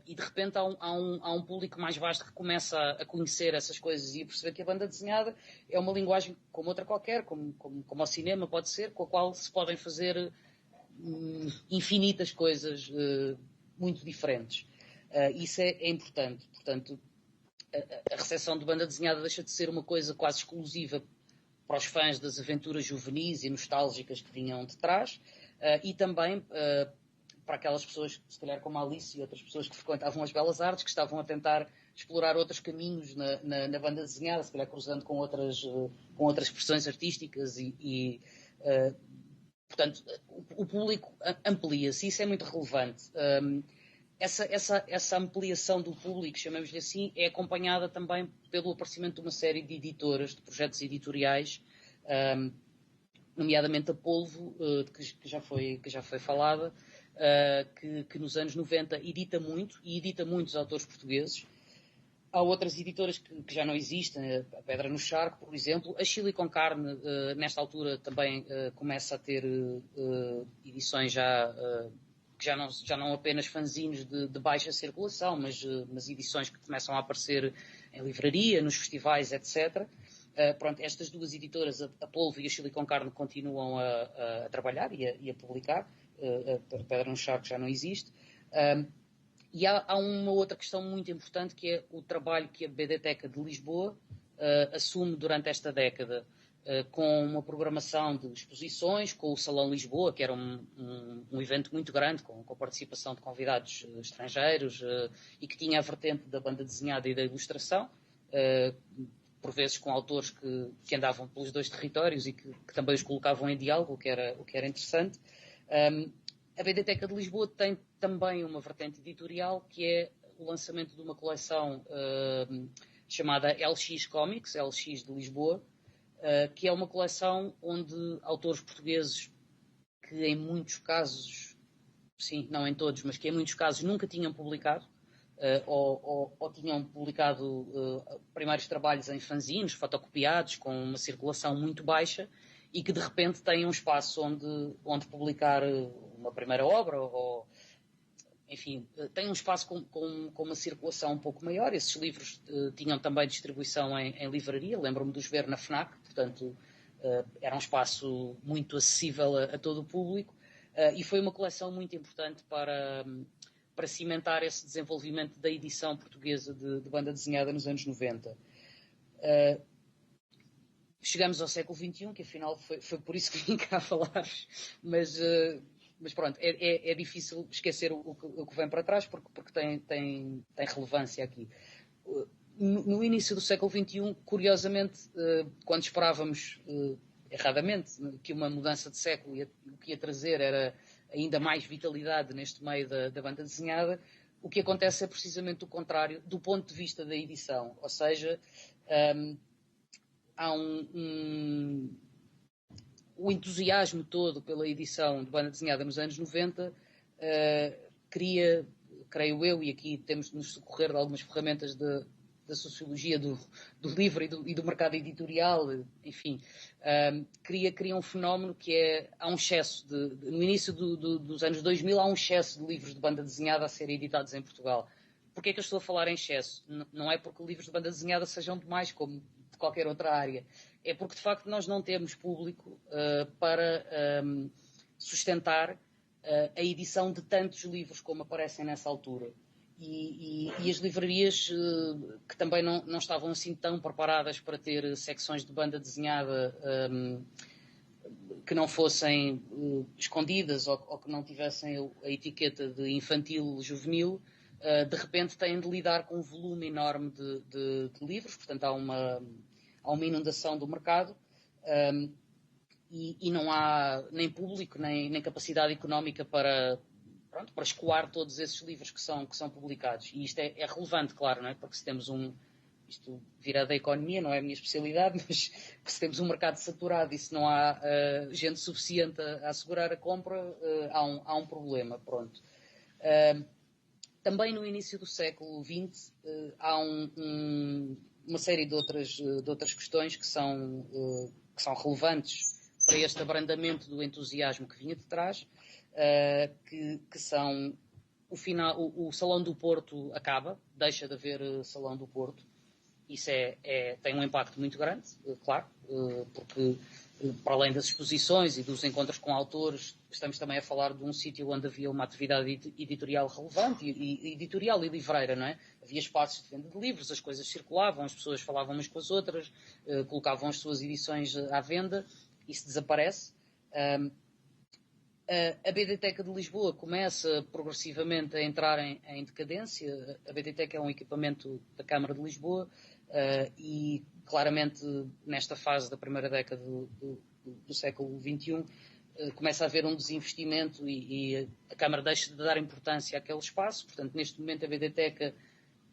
E de repente há um público mais vasto que começa a conhecer essas coisas e a perceber que a banda desenhada é uma linguagem como outra qualquer, como ao cinema pode ser, com a qual se podem fazer infinitas coisas muito diferentes. Isso é importante. Portanto, a recepção de banda desenhada deixa de ser uma coisa quase exclusiva para os fãs das aventuras juvenis e nostálgicas que vinham de trás, e também para aquelas pessoas, se calhar como a Alice e outras pessoas que frequentavam as belas artes, que estavam a tentar explorar outros caminhos na banda desenhada, se calhar cruzando com outras expressões artísticas portanto, o público amplia-se, isso é muito relevante. Essa ampliação do público, chamemos-lhe assim, é acompanhada também pelo aparecimento de uma série de editoras, de projetos editoriais, nomeadamente a Polvo, que já foi falada, que nos anos 90 edita muito e edita muitos autores portugueses. Há outras editoras que já não existem, a Pedra no Charco, por exemplo. A Chile com Carne, nesta altura, também começa a ter edições que já não apenas fanzines de baixa circulação, mas edições que começam a aparecer em livraria, nos festivais, etc. Pronto, estas duas editoras, a Polvo e a Chile com Carne, continuam a trabalhar e a publicar. A Pedra no Charco já não existe. E há uma outra questão muito importante, que é o trabalho que a BDteca de Lisboa assume durante esta década, com uma programação de exposições, com o Salão Lisboa, que era um evento muito grande, com a participação de convidados estrangeiros, e que tinha a vertente da banda desenhada e da ilustração, por vezes com autores que andavam pelos dois territórios e que também os colocavam em diálogo, o que era interessante. A BDteca de Lisboa tem também uma vertente editorial, que é o lançamento de uma coleção chamada LX Comics, LX de Lisboa, que é uma coleção onde autores portugueses que em muitos casos, sim, não em todos, mas que em muitos casos nunca tinham publicado, ou tinham publicado primeiros trabalhos em fanzines, fotocopiados, com uma circulação muito baixa, e que de repente têm um espaço onde publicar uma primeira obra, ou enfim, tem um espaço com uma circulação um pouco maior. Esses livros tinham também distribuição em livraria, lembro-me de os ver na FNAC, portanto era um espaço muito acessível a todo o público, e foi uma coleção muito importante para cimentar esse desenvolvimento da edição portuguesa de banda desenhada nos anos 90. Chegamos ao século XXI, que afinal foi por isso que vim cá falar, mas pronto, é difícil esquecer o que vem para trás, porque tem relevância aqui. No início do século XXI, curiosamente, quando esperávamos, erradamente, que uma mudança de século o que ia trazer era ainda mais vitalidade neste meio da banda desenhada, o que acontece é precisamente o contrário do ponto de vista da edição, ou seja, há o entusiasmo todo pela edição de banda desenhada nos anos 90 cria, creio eu, e aqui temos de nos socorrer de algumas ferramentas da sociologia do livro e do mercado editorial, enfim, cria um fenómeno que há um excesso no início dos anos 2000 há um excesso de livros de banda desenhada a serem editados em Portugal. Porquê é que eu estou a falar em excesso? Não é porque livros de banda desenhada sejam demais, como de qualquer outra área. É porque, de facto, nós não temos público para sustentar a edição de tantos livros como aparecem nessa altura. E as livrarias que também não estavam assim tão preparadas para ter secções de banda desenhada que não fossem escondidas ou que não tivessem a etiqueta de infantil, juvenil, de repente têm de lidar com um volume enorme de livros, portanto há uma inundação do mercado e não há nem público, nem capacidade económica para escoar todos esses livros que são publicados. E isto é relevante, claro, não é? Porque se temos isto virá da economia, não é a minha especialidade, mas se temos um mercado saturado e se não há gente suficiente a assegurar a compra, há um problema, pronto. Também no início do século XX há uma série de outras questões que são relevantes para este abrandamento do entusiasmo que vinha de trás, que são o Salão do Porto acaba, deixa de haver Salão do Porto. Isso tem um impacto muito grande, claro, porque para além das exposições e dos encontros com autores, estamos também a falar de um sítio onde havia uma atividade editorial relevante, editorial e livreira, não é? Havia espaços de venda de livros, as coisas circulavam, as pessoas falavam umas com as outras, colocavam as suas edições à venda, isso desaparece. A BDteca de Lisboa começa progressivamente a entrar em decadência. A BDteca é um equipamento da Câmara de Lisboa e claramente nesta fase da primeira década do século XXI começa a haver um desinvestimento e a Câmara deixa de dar importância àquele espaço. Portanto, neste momento a BDteca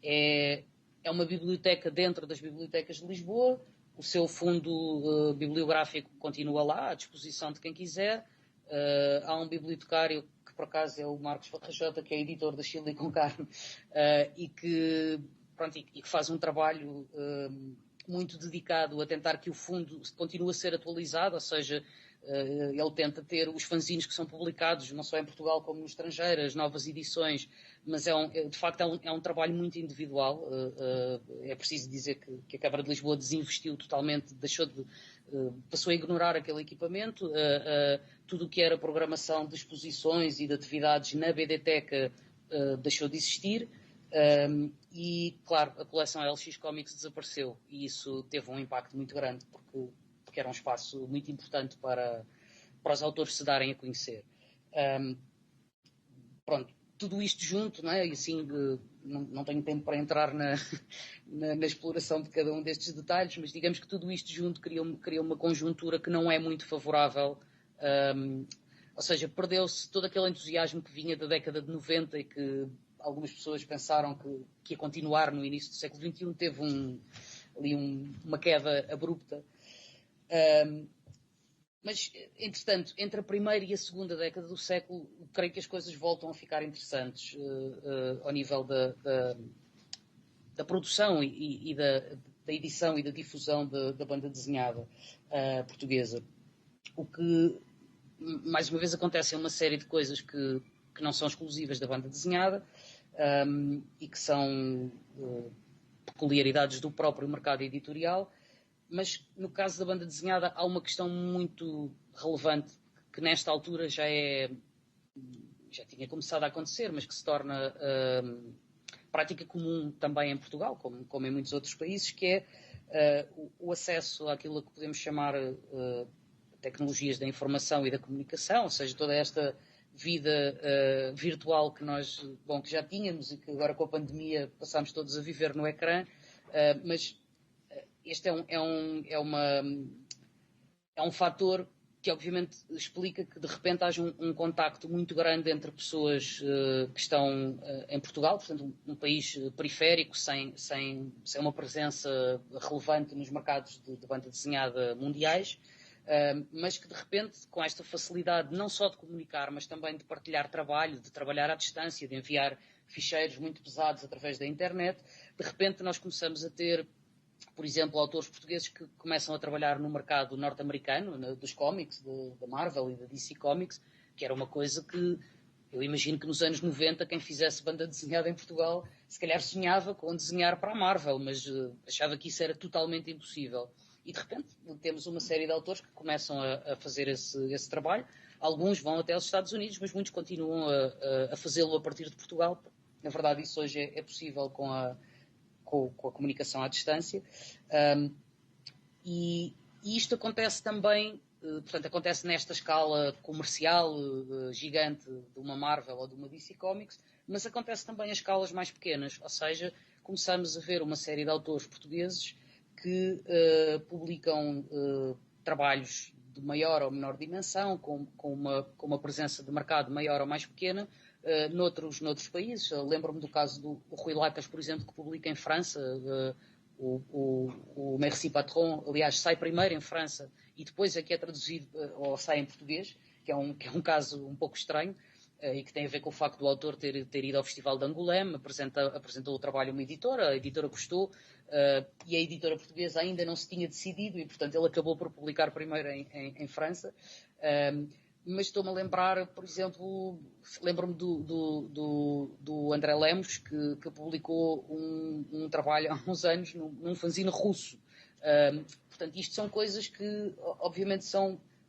é uma biblioteca dentro das bibliotecas de Lisboa. O seu fundo bibliográfico continua lá, à disposição de quem quiser. Há um bibliotecário que, por acaso, é o Marcos Farrajota, que é editor da Chile com Carne, e que faz um trabalho muito dedicado a tentar que o fundo continue a ser atualizado, ou seja, ele tenta ter os fanzines que são publicados, não só em Portugal como no estrangeiro, as novas edições, mas de facto é um trabalho muito individual. É preciso dizer que a Câmara de Lisboa desinvestiu totalmente, passou a ignorar aquele equipamento, tudo o que era programação de exposições e de atividades na BDteca deixou de existir. E, claro, a coleção LX Comics desapareceu e isso teve um impacto muito grande porque era um espaço muito importante para os autores se darem a conhecer. Pronto, tudo isto junto, não é? E assim, não tenho tempo para entrar na exploração de cada um destes detalhes, mas digamos que tudo isto junto cria uma conjuntura que não é muito favorável. Ou seja, perdeu-se todo aquele entusiasmo que vinha da década de 90 e que algumas pessoas pensaram que ia continuar no início do século XXI, teve uma queda abrupta. Mas, entretanto, entre a primeira e a segunda década do século, creio que as coisas voltam a ficar interessantes ao nível da produção e da edição e da difusão da banda desenhada portuguesa. O que, mais uma vez, acontece uma série de coisas que que não são exclusivas da banda desenhada e que são peculiaridades do próprio mercado editorial, mas no caso da banda desenhada há uma questão muito relevante que nesta altura já tinha começado a acontecer, mas que se torna prática comum também em Portugal, como em muitos outros países, que é o acesso àquilo que podemos chamar tecnologias da informação e da comunicação, ou seja, toda esta vida virtual que que já tínhamos e que agora com a pandemia passámos todos a viver no ecrã, mas este é um fator que obviamente explica que de repente haja um contacto muito grande entre pessoas que estão em Portugal, portanto um país periférico, sem uma presença relevante nos mercados de banda desenhada mundiais, mas que de repente, com esta facilidade não só de comunicar, mas também de partilhar trabalho, de trabalhar à distância, de enviar ficheiros muito pesados através da internet, de repente nós começamos a ter, por exemplo, autores portugueses que começam a trabalhar no mercado norte-americano, dos cómics, da Marvel e da DC Comics, que era uma coisa que eu imagino que nos anos 90 quem fizesse banda desenhada em Portugal se calhar sonhava com desenhar para a Marvel, mas achava que isso era totalmente impossível. E de repente temos uma série de autores que começam a fazer esse trabalho. Alguns vão até aos Estados Unidos, mas muitos continuam a fazê-lo a partir de Portugal. Na verdade, isso hoje é possível com a comunicação à distância. E isto acontece também, portanto, acontece nesta escala comercial gigante de uma Marvel ou de uma DC Comics, mas acontece também a escalas mais pequenas, ou seja, começamos a ver uma série de autores portugueses que publicam trabalhos de maior ou menor dimensão, com uma presença de mercado maior ou mais pequena, noutros países. Lembro-me do caso do Rui Lacas, por exemplo, que publica em França, o Merci Patron, aliás, sai primeiro em França e depois é que é traduzido ou sai em português, que é um caso um pouco estranho, e que tem a ver com o facto do autor ter ido ao Festival de Angoulême, apresentou o trabalho a uma editora, a editora gostou, e a editora portuguesa ainda não se tinha decidido e, portanto, ele acabou por publicar primeiro em França. Mas estou-me a lembrar, por exemplo, lembro-me do André Lemos, que publicou um trabalho há uns anos num fanzine russo. Portanto, isto são coisas que, obviamente,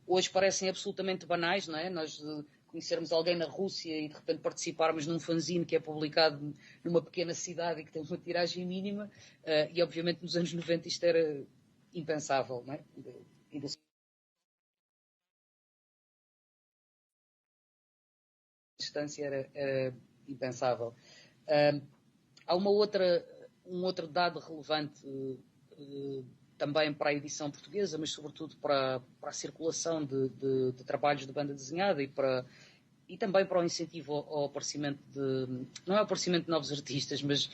hoje parecem absolutamente banais, não é? Nós conhecermos alguém na Rússia e de repente participarmos num fanzine que é publicado numa pequena cidade e que tem uma tiragem mínima, e obviamente nos anos 90 isto era impensável, não é? Distância era impensável. Há um outro dado relevante também para a edição portuguesa, mas sobretudo para a circulação de trabalhos de banda desenhada e também para o incentivo ao aparecimento não é o aparecimento de novos artistas, mas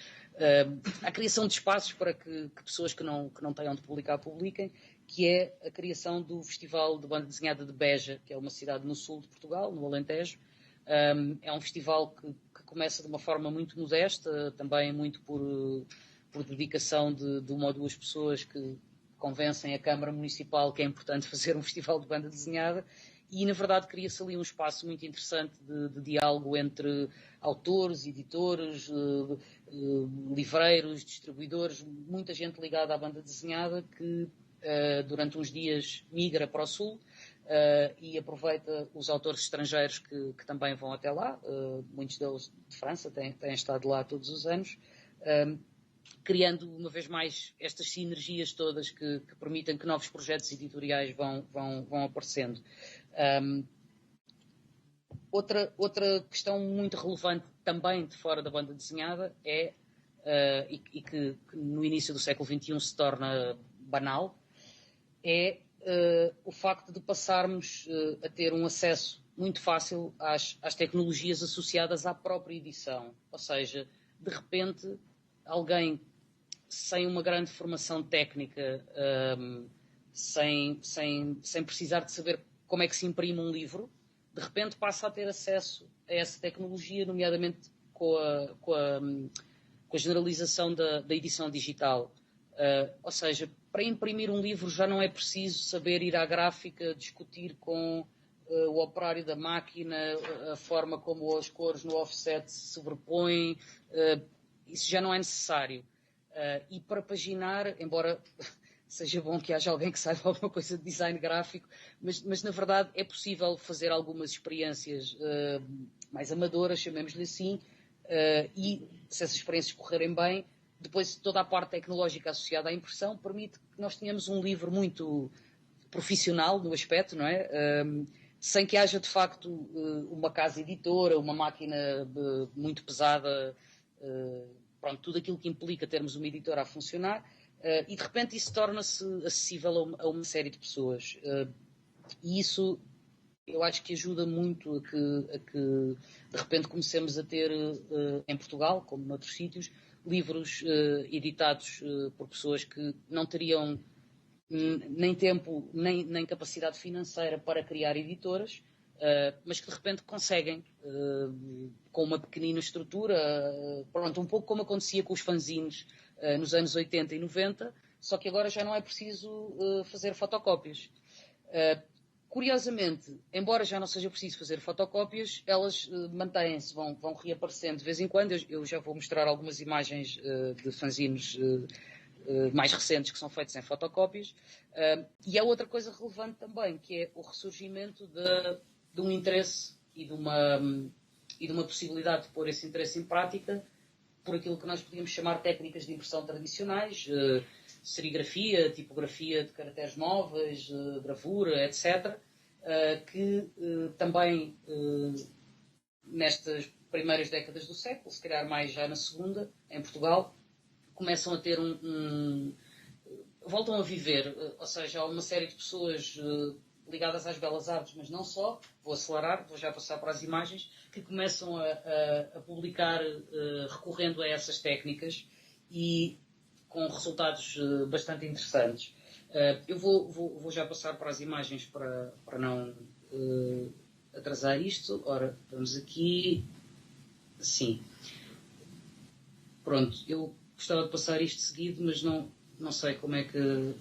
a criação de espaços para que pessoas que não tenham de publicar publiquem, que é a criação do Festival de Banda Desenhada de Beja, que é uma cidade no sul de Portugal, no Alentejo. É um festival que começa de uma forma muito modesta, também muito por dedicação de uma ou duas pessoas que convencem a Câmara Municipal que é importante fazer um festival de banda desenhada, e na verdade cria-se ali um espaço muito interessante de diálogo entre autores, editores, livreiros, distribuidores, muita gente ligada à banda desenhada que durante uns dias migra para o sul e aproveita os autores estrangeiros que também vão até lá, muitos deles de França têm estado lá todos os anos, criando uma vez mais estas sinergias todas que permitem que novos projetos editoriais vão aparecendo. Outra questão muito relevante também de fora da banda desenhada é, e que no início do século XXI se torna banal, é o facto de passarmos a ter um acesso muito fácil às tecnologias associadas à própria edição. Ou seja, de repente, alguém sem uma grande formação técnica, sem precisar de saber como é que se imprime um livro, de repente passa a ter acesso a essa tecnologia, nomeadamente com a generalização da edição digital. Ou seja, para imprimir um livro já não é preciso saber ir à gráfica, discutir com o operário da máquina, a forma como as cores no offset se sobrepõem, isso já não é necessário. E para paginar, embora seja bom que haja alguém que saiba alguma coisa de design gráfico, mas na verdade é possível fazer algumas experiências mais amadoras, chamemos-lhe assim, e se essas experiências correrem bem, depois toda a parte tecnológica associada à impressão permite que nós tenhamos um livro muito profissional no aspecto, não é? Sem que haja de facto uma casa editora, uma máquina muito pesada, pronto, tudo aquilo que implica termos uma editora a funcionar, e de repente isso torna-se acessível a uma série de pessoas. E isso eu acho que ajuda muito a que de repente comecemos a ter em Portugal, como noutros sítios, livros editados por pessoas que não teriam nem tempo, nem capacidade financeira para criar editoras, mas que de repente conseguem, com uma pequenina estrutura, pronto, um pouco como acontecia com os fanzines nos anos 80 e 90, só que agora já não é preciso fazer fotocópias. Curiosamente, embora já não seja preciso fazer fotocópias, elas mantêm-se, vão reaparecendo de vez em quando. Eu já vou mostrar algumas imagens de fanzines mais recentes que são feitos em fotocópias. E há outra coisa relevante também, que é o ressurgimento de um interesse e de uma possibilidade de pôr esse interesse em prática por aquilo que nós podíamos chamar técnicas de impressão tradicionais, serigrafia, tipografia de caracteres móveis, gravura, etc., que também nestas primeiras décadas do século, se calhar mais já na segunda, em Portugal, começam a ter voltam a viver, ou seja, há uma série de pessoas ligadas às belas artes, mas não só, vou acelerar, vou já passar para as imagens, que começam a publicar recorrendo a essas técnicas e com resultados bastante interessantes. Eu vou já passar para as imagens para não atrasar isto. Ora, vamos aqui. Sim. Pronto, eu gostava de passar isto seguido, mas não sei como é que...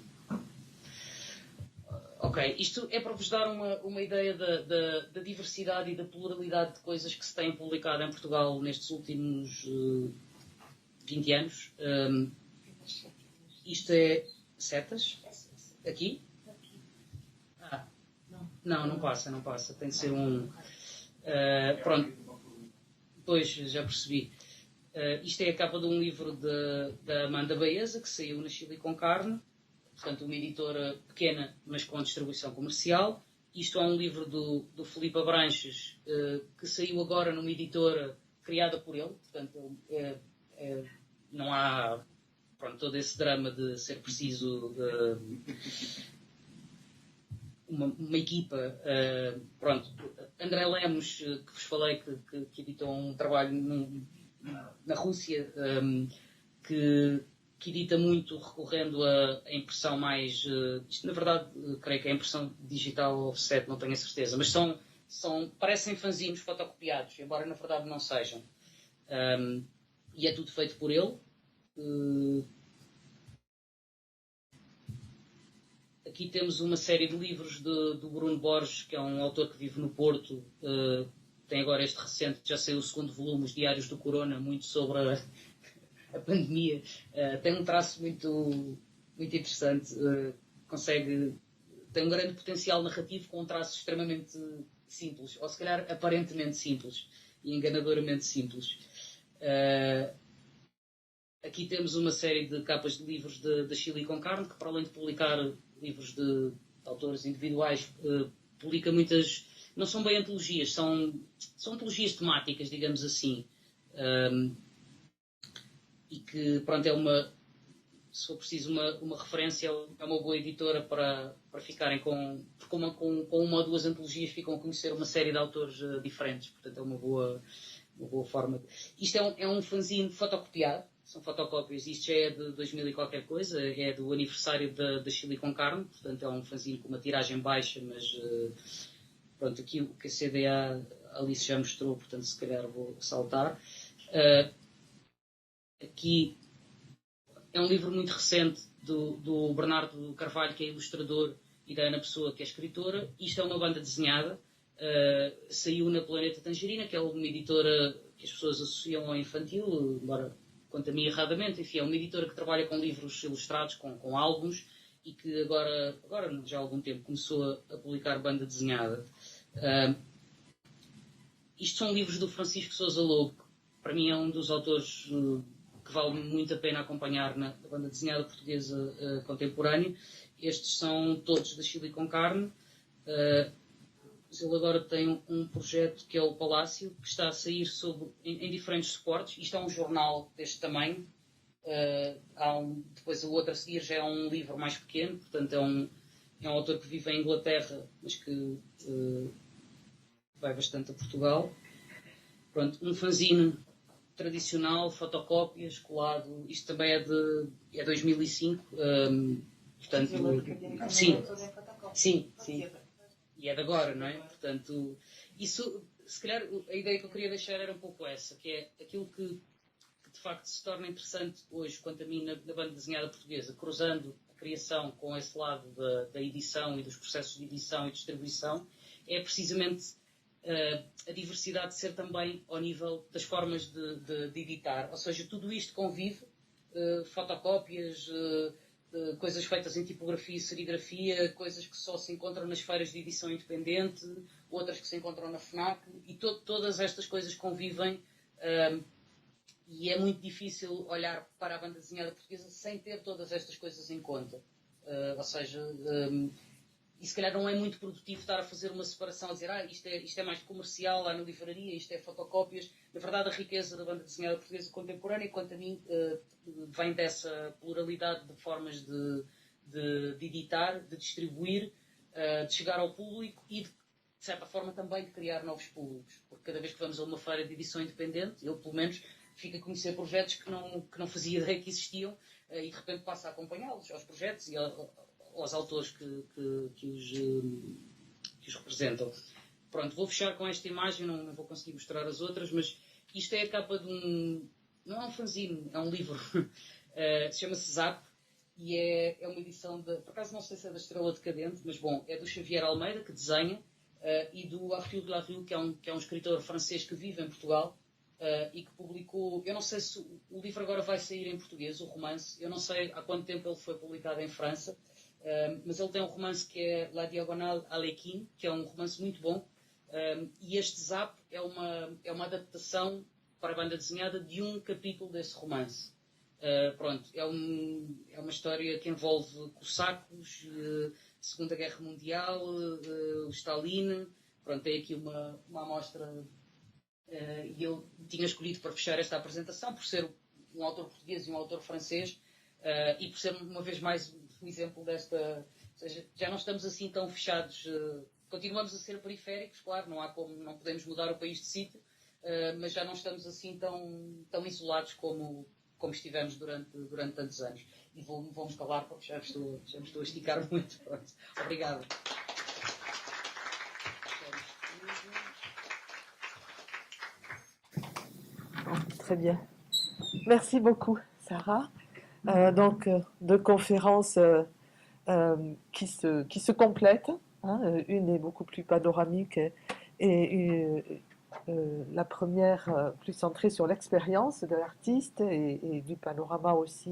Ok, isto é para vos dar uma ideia da diversidade e da pluralidade de coisas que se têm publicado em Portugal nestes últimos 20 anos. Isto é setas? Aqui? Não passa. Tem de ser um... pronto. Pois, já percebi. Isto é a capa de um livro da Amanda Baeza, que saiu na Chile com Carne. Portanto, uma editora pequena, mas com distribuição comercial. Isto é um livro do Filipe Abranches, que saiu agora numa editora criada por ele. Portanto, não há todo esse drama de ser preciso uma equipa. André Lemos, que vos falei, que editou um trabalho na Rússia, que edita muito recorrendo a impressão mais... isto, na verdade, creio que é a impressão digital offset, não tenho a certeza, mas parecem fanzines fotocopiados, embora na verdade não sejam. E é tudo feito por ele. Aqui temos uma série de livros do Bruno Borges, que é um autor que vive no Porto. Tem agora este recente, já saiu o segundo volume, Os Diários do Corona, muito sobre a pandemia. Tem um traço muito, muito interessante. Tem um grande potencial narrativo com um traço extremamente simples, ou se calhar aparentemente simples e enganadoramente simples. Aqui temos uma série de capas de livros da Chile com Carne, que para além de publicar livros de autores individuais, publica muitas... Não são bem antologias, são antologias temáticas, digamos assim. E que, pronto, se for preciso, uma referência, é uma boa editora para ficarem com uma ou duas antologias, ficam a conhecer uma série de autores diferentes. Portanto, é uma boa forma. Isto é um fanzine fotocopiado, são fotocópias. Isto já é de 2000 e qualquer coisa, é do aniversário da Chile com Carne. Portanto, é um fanzine com uma tiragem baixa, mas... pronto, aqui o que a CDA Alice já mostrou, portanto, se calhar vou saltar. Aqui é um livro muito recente do Bernardo Carvalho, que é ilustrador, e da Ana Pessoa, que é escritora. Isto é uma banda desenhada. saiu na Planeta Tangerina, que é uma editora que as pessoas associam ao infantil, embora quanto a mim erradamente. Enfim, é uma editora que trabalha com livros ilustrados, com álbuns, e que agora já há algum tempo começou a publicar banda desenhada. Isto são livros do Francisco Sousa Lobo, que para mim é um dos autores que vale muito a pena acompanhar na banda desenhada portuguesa contemporânea. Estes são todos da Chile com Carne. Ele agora tem um projeto que é o Palácio, que está a sair em diferentes suportes. Isto é um jornal deste tamanho. Depois o outro a seguir já é um livro mais pequeno, portanto é um autor que vive em Inglaterra, mas que vai bastante a Portugal. Pronto, um fanzine tradicional, fotocópias, colado. Isto também é de 2005. Portanto, sim. E é de agora, não é? Portanto, isso, se calhar, a ideia que eu queria deixar era um pouco essa, que é aquilo que de facto se torna interessante hoje, quanto a mim, na banda desenhada portuguesa, cruzando a criação com esse lado da edição e dos processos de edição e distribuição, é precisamente a diversidade de ser também ao nível das formas de editar. Ou seja, tudo isto convive, fotocópias, coisas feitas em tipografia e serigrafia, coisas que só se encontram nas feiras de edição independente, outras que se encontram na FNAC, e todas estas coisas convivem, e é muito difícil olhar para a banda desenhada portuguesa sem ter todas estas coisas em conta. Ou seja, e se calhar não é muito produtivo estar a fazer uma separação, a dizer isto é mais comercial, lá na livraria, isto é fotocópias. Na verdade, a riqueza da banda desenhada portuguesa contemporânea, quanto a mim, vem dessa pluralidade de formas de editar, de distribuir, de chegar ao público e, de certa forma, também de criar novos públicos. Porque cada vez que vamos a uma feira de edição independente, eu, pelo menos, fico a conhecer projetos que não fazia ideia que existiam e, de repente, passo a acompanhá-los, aos projetos e aos autores que os representam. Pronto, vou fechar com esta imagem, não vou conseguir mostrar as outras, mas isto é a capa de um... Não é um fanzine, é um livro. Chama-se Zap e é uma edição por acaso não sei se é da Estrela Decadente, mas bom, é do Xavier Almeida, que desenha, e do Arthur Delarue, que é um escritor francês que vive em Portugal e que publicou... Eu não sei se o livro agora vai sair em português, o romance. Eu não sei há quanto tempo ele foi publicado em França. Mas ele tem um romance que é La Diagonale Alequim, que é um romance muito bom, e este Zap é uma adaptação para a banda desenhada de um capítulo desse romance. Pronto, é uma história que envolve cossacos, Segunda Guerra Mundial, o Stalin. Pronto, tem aqui uma amostra, e eu tinha escolhido para fechar esta apresentação por ser um autor português e um autor francês, e por ser uma vez mais um exemplo desta... Ou seja, já não estamos assim tão fechados, continuamos a ser periféricos, claro, não podemos mudar o país de sítio, mas já não estamos assim tão isolados como estivemos durante tantos anos. E vou-me calar porque já me estou a esticar muito. Pronto. Obrigado. Très bien. Merci beaucoup, Sarah. Donc, deux conférences qui se complètent. Hein, une est beaucoup plus panoramique et la première plus centrée sur l'expérience de l'artiste et du panorama aussi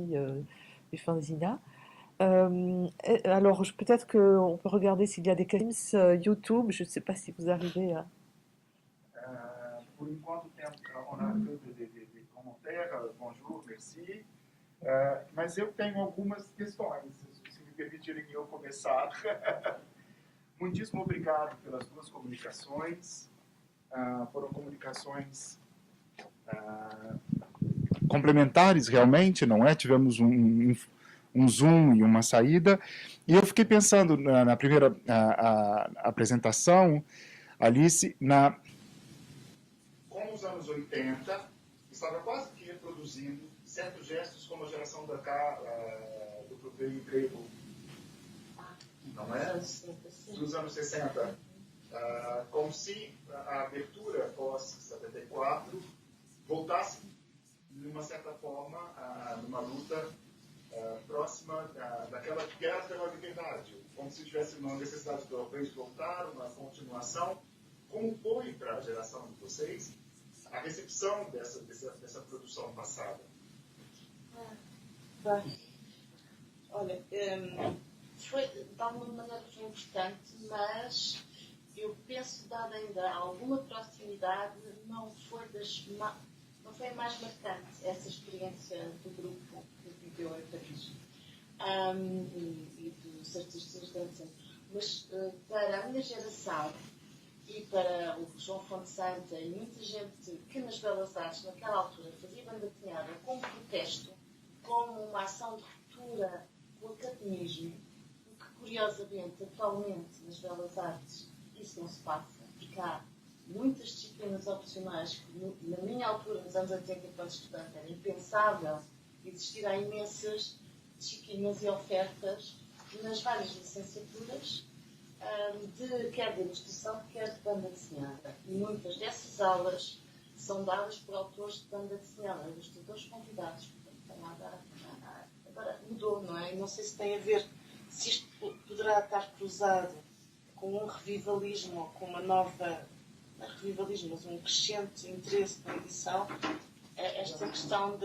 du fanzina. Alors, peut-être qu'on peut regarder s'il y a des questions YouTube. Je ne sais pas si vous arrivez à... Por enquanto, on a peu de commentaires. Bonjour, merci. Mas eu tenho algumas questões, se me permitirem eu começar. Muitíssimo obrigado pelas duas comunicações. Foram comunicações complementares, realmente, não é? Tivemos um zoom e uma saída. E eu fiquei pensando na primeira apresentação, Alice, como os anos 80 estava quase que reproduzindo certos gestos como a geração da cá, do próprio emprego, não é? Dos anos 60. Como se a abertura pós-74 voltasse, de uma certa forma, numa luta próxima daquela guerra pela liberdade. Como se tivesse uma necessidade do país voltar, uma continuação. como foi para a geração de vocês a recepção dessa produção passada? Bem, olha, foi, de alguma maneira foi importante, mas eu penso, dada ainda alguma proximidade, não foi a mais marcante essa experiência do grupo que viveu em Paris e dos artistas dançantes. Mas para a minha geração e para o João Fonte Santa e muita gente que nas Belas Artes naquela altura fazia banda desenhada como protesto, como uma ação de ruptura com o academismo, o que curiosamente atualmente nas Belas Artes isso não se passa, porque há muitas disciplinas opcionais que na minha altura, nos anos 80, enquanto estudante, era impensável existir. Há imensas disciplinas e ofertas nas várias licenciaturas, quer de ilustração, quer de banda desenhada. E muitas dessas aulas são dadas por autores de banda desenhada, ilustradores convidados. Agora mudou, não é? Não sei se tem a ver, se isto poderá estar cruzado com um revivalismo ou com uma nova, não é revivalismo, mas um crescente interesse na edição, esta questão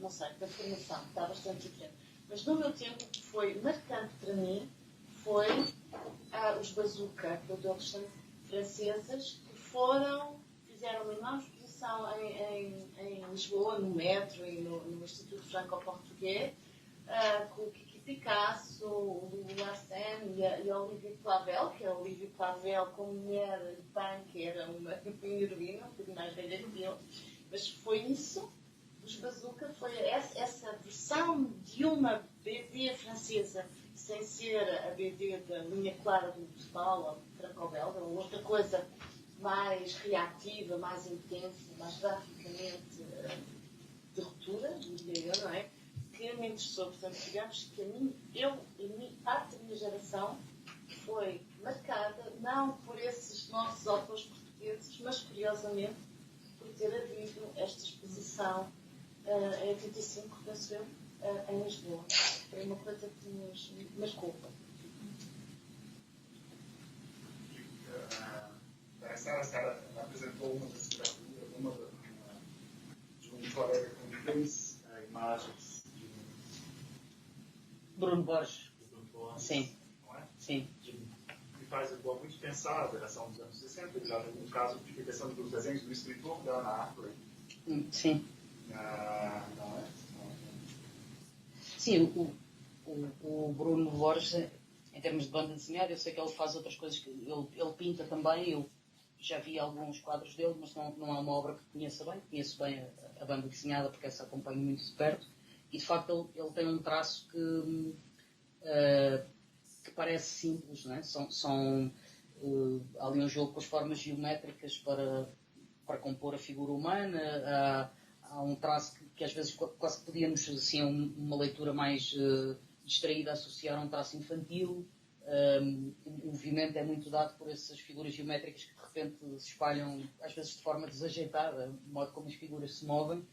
não sei, da formação, que está bastante diferente. Mas no meu tempo, o que foi marcante para mim foi os Bazooka, produções francesas, que fizeram uma enorme exposição em Lisboa, no Metro e no Instituto Franco-Português, com o Kiki Picasso, o Louis Arsène e a Olivia Clavel, que a Olivia Clavel, como mulher de punk, era uma heroína, um bocadinho mais velha que eu. Mas foi isso, os Bazooka, foi essa versão de uma BD francesa, sem ser a BD da linha clara do Portugal, ou franco-belga, ou outra coisa mais reativa, mais intensa, mais graficamente de ruptura, diria eu, não é? Que me interessou. Portanto, digamos que parte da minha geração foi marcada, não por esses nossos autores portugueses, mas curiosamente por ter havido esta exposição em 85, penso eu, em Lisboa. Foi uma coisa que nos marcou. A senhora apresentou uma das literaturas, de um colega que fez imagens de Bruno Borges. Bruno Borges, Sim. não é? Sim. Que faz muito pensar a geração dos anos 60, no caso de pensando dos desenhos do escritor da Anna Arthur. Sim. Não é? Sim, o Bruno Borges, em termos de banda desenhada, eu sei que ele faz outras coisas, que ele pinta também, eu já vi alguns quadros dele, mas não é uma obra que conheço bem a banda desenhada, porque essa acompanho muito de perto, e de facto ele tem um traço que parece simples, não é? Há ali um jogo com as formas geométricas para compor a figura humana, há um traço que às vezes quase podíamos, assim, uma leitura mais distraída, associar a um traço infantil. O movimento é muito dado por essas figuras geométricas que de repente se espalham, às vezes de forma desajeitada, o modo como as figuras se movem,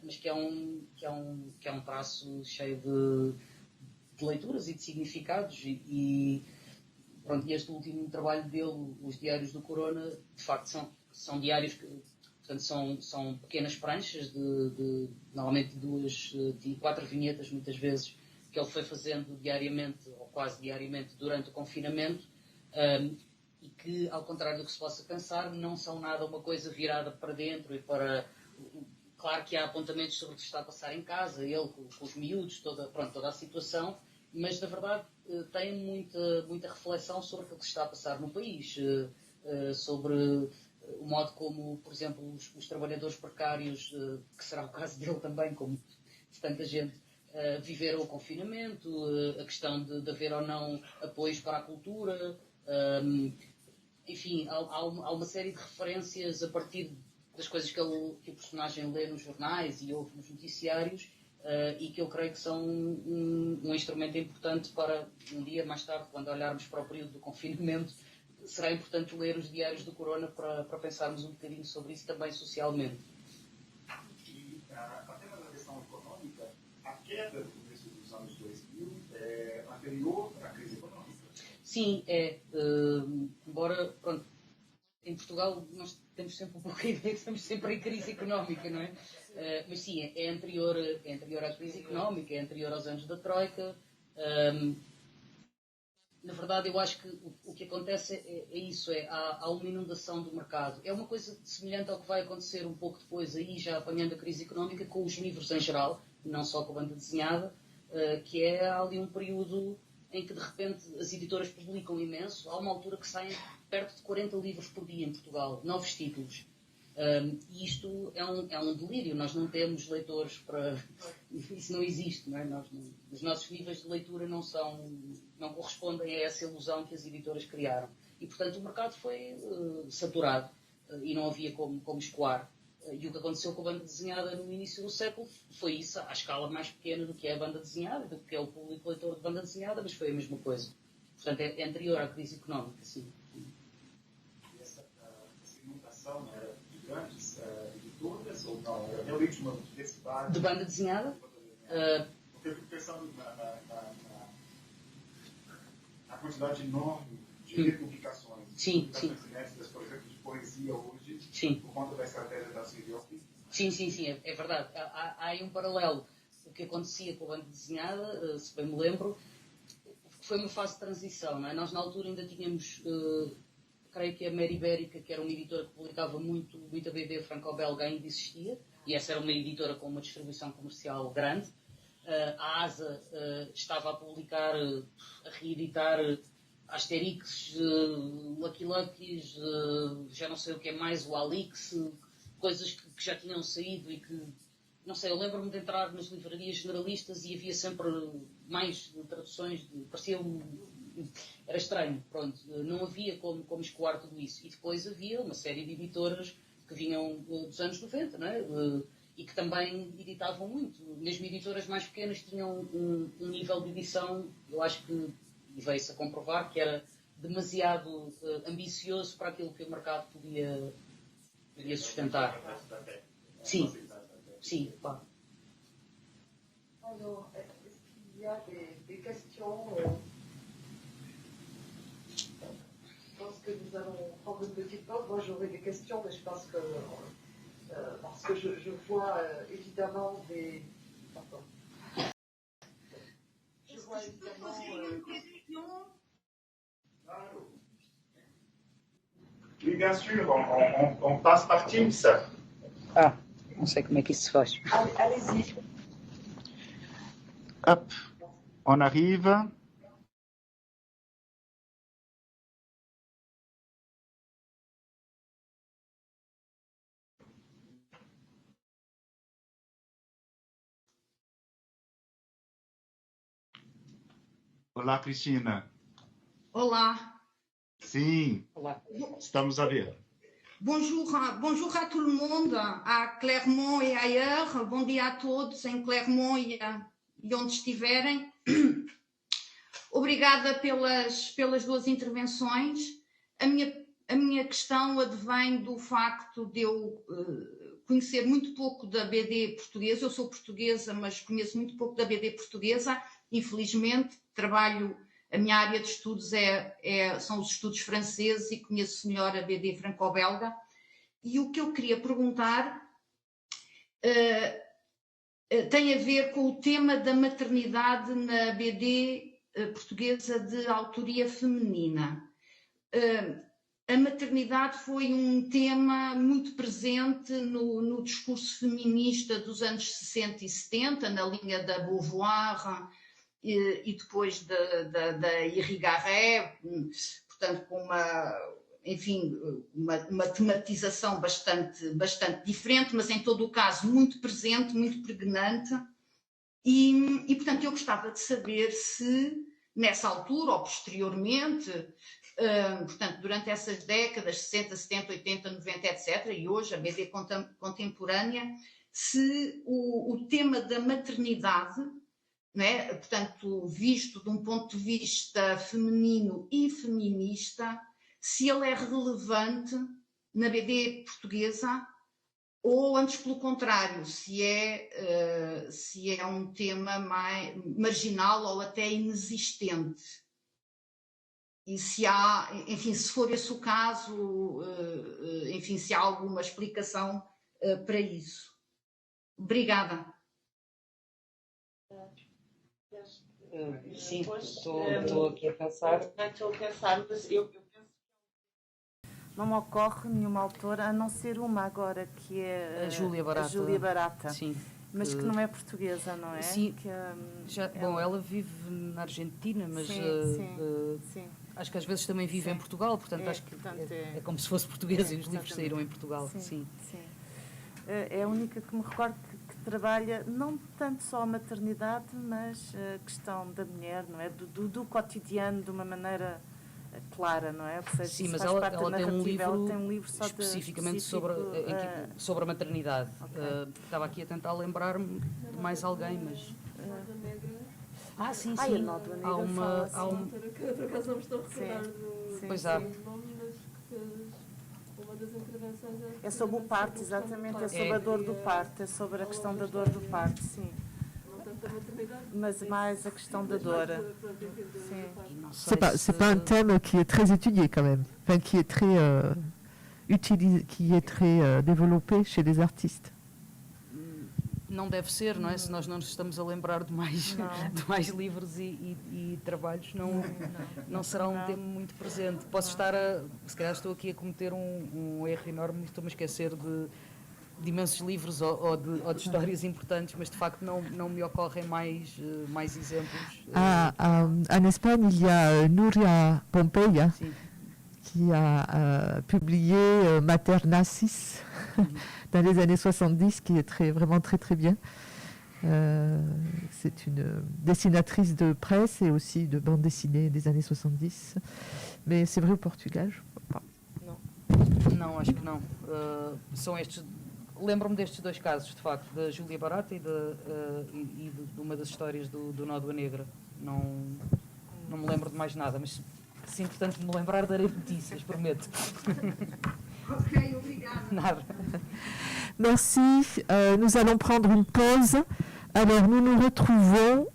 mas que é um traço cheio de leituras e de significados. E este último trabalho dele, Os Diários do Corona, de facto são diários que, portanto, são pequenas pranchas normalmente 2 e 4 vinhetas, muitas vezes, que ele foi fazendo diariamente, ou quase diariamente, durante o confinamento, e que, ao contrário do que se possa pensar, não são nada uma coisa virada para dentro e para... Claro que há apontamentos sobre o que se está a passar em casa, ele com os miúdos, toda a situação, mas, na verdade, tem muita reflexão sobre aquilo que se está a passar no país, sobre o modo como, por exemplo, os trabalhadores precários, que será o caso dele também, como de tanta gente, viveram o confinamento, a questão de haver ou não apoios para a cultura. Enfim, há uma série de referências a partir das coisas que o personagem lê nos jornais e ouve nos noticiários, e que eu creio que são um instrumento importante para um dia mais tarde, quando olharmos para o período do confinamento, será importante ler os Diários do Corona para pensarmos um bocadinho sobre isso também socialmente. E até na questão econômica, a queda do começo dos anos 2000 é anterior à crise econômica. Sim, embora, em Portugal nós temos sempre um pouco a ideia que estamos sempre em crise económica, não é? Mas sim, é anterior à crise económica, é anterior aos anos da Troika. Na verdade, eu acho que o que acontece é isso, há uma inundação do mercado. É uma coisa semelhante ao que vai acontecer um pouco depois, aí já apanhando a crise económica, com os livros em geral, não só com a banda desenhada, que é ali um período em que de repente as editoras publicam imenso. Há uma altura que saem perto de 40 livros por dia em Portugal, novos títulos. E isto é um delírio, nós não temos leitores para... Isso não existe, não é? Os nossos níveis de leitura não correspondem a essa ilusão que as editoras criaram. E, portanto, o mercado foi saturado e não havia como escoar. E o que aconteceu com a banda desenhada no início do século foi isso, à escala mais pequena do que é a banda desenhada, do que é o público leitor de banda desenhada, mas foi a mesma coisa. Portanto, é anterior à crise económica, sim. E essa inundação era de grandes editoras ou não? Era realmente uma diversidade? De banda desenhada? Porque eu fico pensando na quantidade enorme de republicações. Sim. Inéditas, por exemplo, de poesia hoje, por conta da estratégia da Silviotti. Sim, é verdade. Há aí um paralelo. O que acontecia com a banda desenhada, se bem me lembro, foi uma fase de transição, não é? Nós, na altura, ainda tínhamos, creio que a Mera Ibérica, que era uma editora que publicava muita BD franco-belga, ainda existia, e essa era uma editora com uma distribuição comercial grande. A ASA estava a publicar, a reeditar Asterix, Lucky Luckies, já não sei o que é mais, o Alix, coisas que já tinham saído e que, não sei, eu lembro-me de entrar nas livrarias generalistas e havia sempre mais traduções, era estranho, pronto, não havia como escoar tudo isso. E depois havia uma série de editoras que vinham dos anos 90, não é? E que também editavam muito. Mesmo editoras mais pequenas tinham um nível de edição, eu acho que, e veio-se a comprovar, que era demasiado ambicioso para aquilo que o mercado podia sustentar. Sim, claro. Alors, est-ce qu'il y a des questions Je pense que nous allons prendre une petite pause. Moi, j'aurai des questions, mais je pense que... parce que je vois évidemment des... Pardon. Je vois évidemment... Oui, bien sûr, on passe par Teams. Não sei como é que isso se faz. Allez-y. Hop, on arrive. Olá, Cristina. Olá. Sim, Olá. estamos a ver. Bonjour à tout le monde, à Clermont et ailleurs. Bom dia a todos em Clermont e onde estiverem. Obrigada pelas duas intervenções. A minha questão advém do facto de eu conhecer muito pouco da BD portuguesa. Eu sou portuguesa, mas conheço muito pouco da BD portuguesa. Infelizmente, a minha área de estudos são os estudos franceses e conheço melhor a BD franco-belga. E o que eu queria perguntar tem a ver com o tema da maternidade na BD portuguesa de autoria feminina. A maternidade foi um tema muito presente no discurso feminista dos anos 60 e 70, na linha da Beauvoir e depois da Irigaray, portanto, com uma tematização bastante diferente, mas em todo o caso muito presente, muito pregnante. E portanto, eu gostava de saber se, nessa altura ou posteriormente, portanto, durante essas décadas, 60, 70, 80, 90, etc., e hoje a BD contemporânea, se o tema da maternidade, não é? Portanto, visto de um ponto de vista feminino e feminista, se ele é relevante na BD portuguesa ou, antes pelo contrário, se é um tema mais marginal ou até inexistente. e se há, enfim, se for esse o caso, enfim, se há alguma explicação para isso. Obrigada. Sim, estou aqui a pensar. Estou a pensar, mas eu penso que não me ocorre nenhuma autora, a não ser uma agora, que é A Júlia Barata. A Júlia Barata. Sim. Mas que não é portuguesa, não é? Sim. Que, Bom, ela vive na Argentina, mas sim. acho que às vezes também vive em Portugal, portanto acho que é como se fosse portuguesa e os livros saíram em Portugal. Sim. É a única que me recordo que trabalha não tanto só a maternidade, mas a questão da mulher, não é? Do cotidiano de uma maneira clara, não é? Ou seja, sim, mas ela tem um livro só especificamente sobre a maternidade. Okay. Estava aqui a tentar lembrar-me de mais alguém, mas... sim. A Nódoa Negra há uma que por acaso não me estou a recordar pois há. do nome, mas que uma das intervenções é sobre o parto, exatamente, é sobre a dor do parto, é sobre a questão da dor do parto, sim. Mais a questão da dor. C'est pas un thème qui est très étudié quand même, enfin, qui est très développé chez les artistes. Não deve ser, não é? Se nós não nos estamos a lembrar de mais livros e trabalhos, não será um tema muito presente. Posso estar se calhar estou aqui a cometer um erro enorme, estou-me a esquecer de imensos livros ou de histórias importantes, mas de facto não me ocorrem mais exemplos. En Espagne, il y a Núria Pompeia, qui a publié Mater Nascis dans les années 70, qui est vraiment très très bien. C'est une dessinatrice de presse et aussi de bande dessinée des années 70. Mais c'est vrai au Portugal, je crois pas. Não, acho que não. São estes... Lembro-me destes dois casos, de facto, da Júlia Barata e de uma das histórias do Nódoa Negra. Não me lembro de mais nada, mas se entretanto me lembrar, darei notícias, prometo. Ok, obrigada. Nada. Merci. Nous allons prendre une pause. Alors, nous nous retrouvons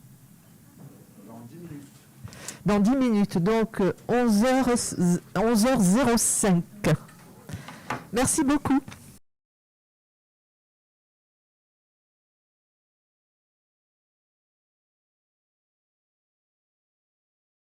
dans 10 minutes, donc 11h05. Merci beaucoup.